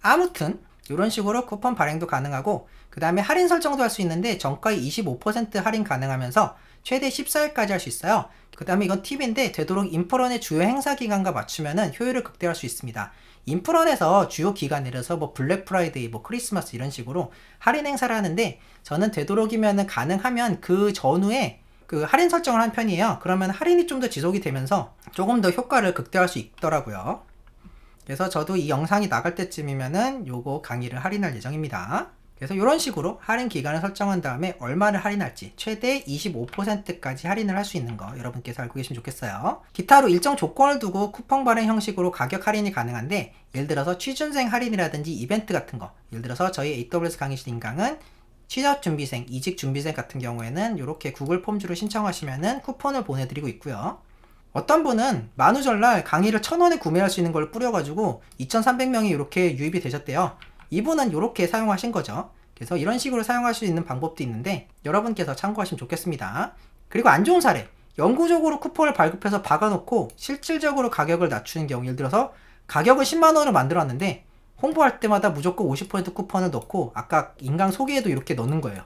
아무튼 이런 식으로 쿠폰 발행도 가능하고, 그 다음에 할인 설정도 할 수 있는데 정가의 25% 할인 가능하면서 최대 14일까지 할 수 있어요. 그 다음에 이건 팁인데 되도록 인프런의 주요 행사 기간과 맞추면은 효율을 극대화할 수 있습니다. 인프런에서 주요 기간, 예를 들어서 뭐 블랙 프라이데이, 뭐 크리스마스 이런 식으로 할인 행사를 하는데 저는 되도록이면은 가능하면 그 전후에 그 할인 설정을 한 편이에요. 그러면 할인이 좀 더 지속이 되면서 조금 더 효과를 극대화할 수 있더라고요. 그래서 저도 이 영상이 나갈 때쯤이면은 요거 강의를 할인할 예정입니다. 그래서 이런 식으로 할인 기간을 설정한 다음에 얼마를 할인할지 최대 25%까지 할인을 할 수 있는 거 여러분께서 알고 계시면 좋겠어요. 기타로 일정 조건을 두고 쿠폰 발행 형식으로 가격 할인이 가능한데, 예를 들어서 취준생 할인이라든지 이벤트 같은 거, 예를 들어서 저희 AWS 강의실 인강은 취업준비생, 이직준비생 같은 경우에는 이렇게 구글 폼즈로 신청하시면은 쿠폰을 보내드리고 있고요. 어떤 분은 만우절날 강의를 1,000원에 구매할 수 있는 걸 뿌려가지고 2,300명이 이렇게 유입이 되셨대요. 이분은 이렇게 사용하신 거죠. 그래서 이런 식으로 사용할 수 있는 방법도 있는데 여러분께서 참고하시면 좋겠습니다. 그리고 안 좋은 사례, 영구적으로 쿠폰을 발급해서 박아놓고 실질적으로 가격을 낮추는 경우, 예를 들어서 가격을 10만원으로 만들었는데 홍보할 때마다 무조건 50% 쿠폰을 넣고 아까 인강 소개에도 이렇게 넣는 거예요.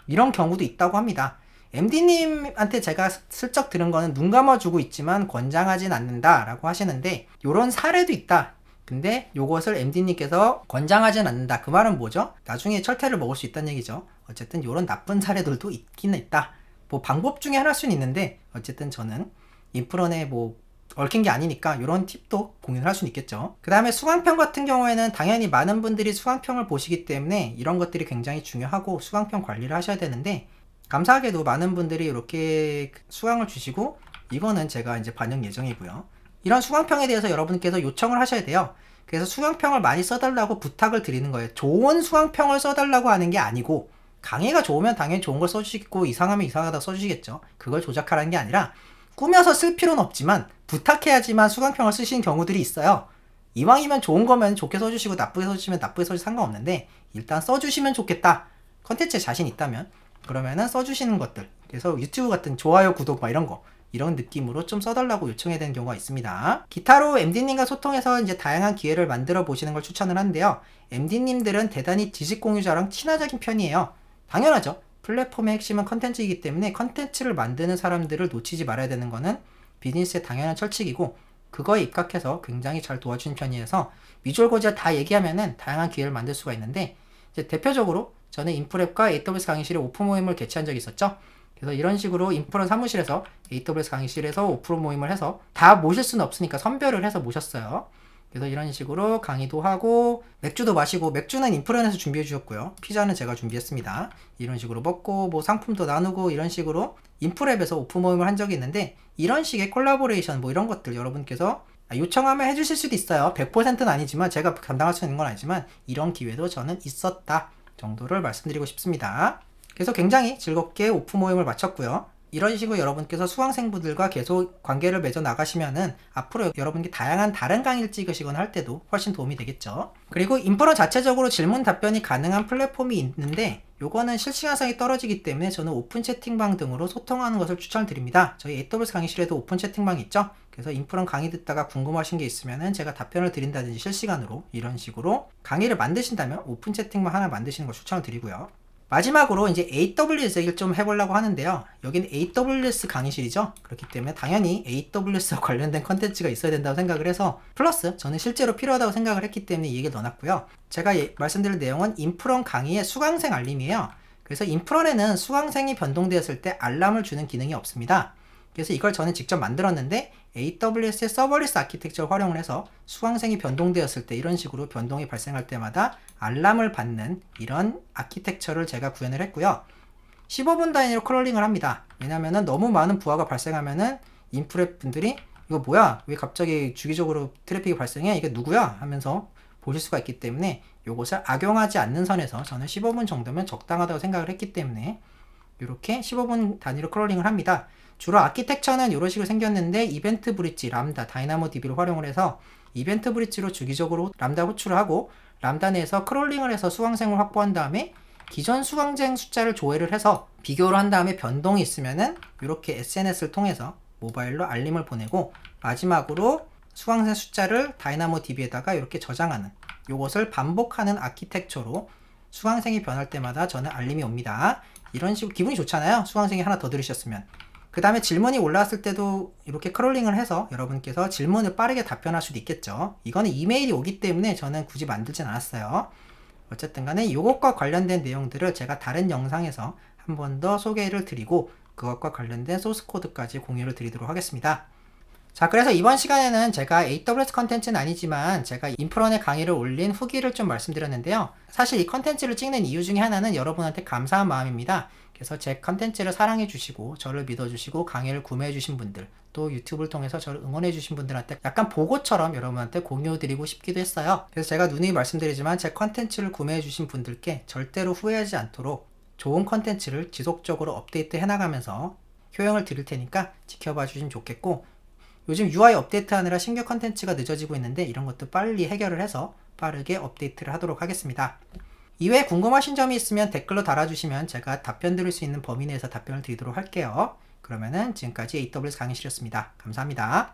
이런 경우도 있다고 합니다. MD님한테 제가 슬쩍 들은 거는 눈 감아주고 있지만 권장하진 않는다 라고 하시는데, 이런 사례도 있다. 근데 요것을 MD님께서 권장하진 않는다. 그 말은 뭐죠? 나중에 철퇴를 먹을 수 있다는 얘기죠. 어쨌든 요런 나쁜 사례들도 있긴 있다. 뭐 방법 중에 하나일 수는 있는데 어쨌든 저는 인프런에 뭐 얽힌 게 아니니까 이런 팁도 공유를 할 수는 있겠죠. 그 다음에 수강평 같은 경우에는 당연히 많은 분들이 수강평을 보시기 때문에 이런 것들이 굉장히 중요하고 수강평 관리를 하셔야 되는데, 감사하게도 많은 분들이 이렇게 수강을 주시고 이거는 제가 이제 반영 예정이고요. 이런 수강평에 대해서 여러분께서 요청을 하셔야 돼요. 그래서 수강평을 많이 써달라고 부탁을 드리는 거예요. 좋은 수강평을 써달라고 하는 게 아니고, 강의가 좋으면 당연히 좋은 걸 써주시고 이상하면 이상하다 써주시겠죠. 그걸 조작하라는 게 아니라 꾸며서 쓸 필요는 없지만 부탁해야지만 수강평을 쓰시는 경우들이 있어요. 이왕이면 좋은 거면 좋게 써주시고 나쁘게 써주시면 나쁘게 써주셔도 상관없는데, 일단 써주시면 좋겠다. 컨텐츠에 자신 있다면 그러면은 써주시는 것들, 그래서 유튜브 같은 좋아요, 구독 막 이런 거, 이런 느낌으로 좀 써달라고 요청해야 되는 경우가 있습니다. 기타로 MD님과 소통해서 이제 다양한 기회를 만들어 보시는 걸 추천을 하는데요. MD님들은 대단히 지식 공유자랑 친화적인 편이에요. 당연하죠. 플랫폼의 핵심은 컨텐츠이기 때문에 컨텐츠를 만드는 사람들을 놓치지 말아야 되는 거는 비즈니스의 당연한 철칙이고, 그거에 입각해서 굉장히 잘 도와주는 편이어서 미주얼 고지를 다 얘기하면은 다양한 기회를 만들 수가 있는데, 이제 대표적으로 저는 인프랩과 AWS 강의실에 오픈 모임을 개최한 적이 있었죠. 그래서 이런 식으로 인프런 사무실에서 AWS 강의실에서 오픈 모임을 해서 다 모실 수는 없으니까 선별을 해서 모셨어요. 그래서 이런 식으로 강의도 하고 맥주도 마시고, 맥주는 인프런에서 준비해 주셨고요. 피자는 제가 준비했습니다. 이런 식으로 먹고 뭐 상품도 나누고 이런 식으로 인프랩에서 오픈 모임을 한 적이 있는데, 이런 식의 콜라보레이션 뭐 이런 것들 여러분께서 요청하면 해주실 수도 있어요. 100%는 아니지만, 제가 감당할 수 있는 건 아니지만 이런 기회도 저는 있었다 정도를 말씀드리고 싶습니다. 그래서 굉장히 즐겁게 오픈 모임을 마쳤고요. 이런 식으로 여러분께서 수강생분들과 계속 관계를 맺어 나가시면은 앞으로 여러분께 다양한 다른 강의를 찍으시거나 할 때도 훨씬 도움이 되겠죠. 그리고 인프런 자체적으로 질문 답변이 가능한 플랫폼이 있는데, 요거는 실시간성이 떨어지기 때문에 저는 오픈 채팅방 등으로 소통하는 것을 추천드립니다. 저희 AWS 강의실에도 오픈 채팅방이 있죠. 그래서 인프런 강의 듣다가 궁금하신 게 있으면은 제가 답변을 드린다든지 실시간으로 이런 식으로 강의를 만드신다면 오픈 채팅방 하나 만드시는 걸 추천을 드리고요. 마지막으로 이제 AWS 얘기를 좀 해보려고 하는데요. 여기는 AWS 강의실이죠. 그렇기 때문에 당연히 AWS와 관련된 컨텐츠가 있어야 된다고 생각을 해서, 플러스 저는 실제로 필요하다고 생각을 했기 때문에 이 얘기를 넣어놨고요. 제가 말씀드릴 내용은 인프런 강의의 수강생 알림이에요. 그래서 인프런에는 수강생이 변동되었을 때 알람을 주는 기능이 없습니다. 그래서 이걸 저는 직접 만들었는데, AWS의 서버리스 아키텍처를 활용을 해서 수강생이 변동되었을 때 이런 식으로 변동이 발생할 때마다 알람을 받는 이런 아키텍처를 제가 구현을 했고요. 15분 단위로 크롤링을 합니다. 왜냐면은 너무 많은 부하가 발생하면은 인프랩 분들이 이거 뭐야? 왜 갑자기 주기적으로 트래픽이 발생해? 이게 누구야? 하면서 보실 수가 있기 때문에 이것을 악용하지 않는 선에서 저는 15분 정도면 적당하다고 생각을 했기 때문에 이렇게 15분 단위로 크롤링을 합니다. 주로 아키텍처는 이런 식으로 생겼는데, 이벤트 브릿지, 람다, 다이나모 DB를 활용을 해서 이벤트 브릿지로 주기적으로 람다 호출을 하고, 람다 내에서 크롤링을 해서 수강생을 확보한 다음에 기존 수강생 숫자를 조회를 해서 비교를 한 다음에 변동이 있으면은 이렇게 SNS를 통해서 모바일로 알림을 보내고, 마지막으로 수강생 숫자를 다이나모 DB에다가 이렇게 저장하는, 이것을 반복하는 아키텍처로 수강생이 변할 때마다 저는 알림이 옵니다. 이런 식으로 기분이 좋잖아요. 수강생이 하나 더 들으셨으면. 그 다음에 질문이 올라왔을 때도 이렇게 크롤링을 해서 여러분께서 질문을 빠르게 답변할 수도 있겠죠. 이거는 이메일이 오기 때문에 저는 굳이 만들진 않았어요. 어쨌든 간에 이것과 관련된 내용들을 제가 다른 영상에서 한 번 더 소개를 드리고, 그것과 관련된 소스 코드까지 공유를 드리도록 하겠습니다. 자, 그래서 이번 시간에는 제가 AWS 컨텐츠는 아니지만 제가 인프런에 강의를 올린 후기를 좀 말씀드렸는데요. 사실 이 컨텐츠를 찍는 이유 중에 하나는 여러분한테 감사한 마음입니다. 그래서 제 컨텐츠를 사랑해 주시고 저를 믿어 주시고 강의를 구매해 주신 분들, 또 유튜브를 통해서 저를 응원해 주신 분들한테 약간 보고처럼 여러분한테 공유 드리고 싶기도 했어요. 그래서 제가 누누이 말씀드리지만 제 컨텐츠를 구매해 주신 분들께 절대로 후회하지 않도록 좋은 컨텐츠를 지속적으로 업데이트 해나가면서 효용을 드릴 테니까 지켜봐 주시면 좋겠고, 요즘 UI 업데이트 하느라 신규 컨텐츠가 늦어지고 있는데 이런 것도 빨리 해결을 해서 빠르게 업데이트를 하도록 하겠습니다. 이외에 궁금하신 점이 있으면 댓글로 달아주시면 제가 답변 드릴 수 있는 범위 내에서 답변을 드리도록 할게요. 그러면은 지금까지 AWS 강의실이었습니다. 감사합니다.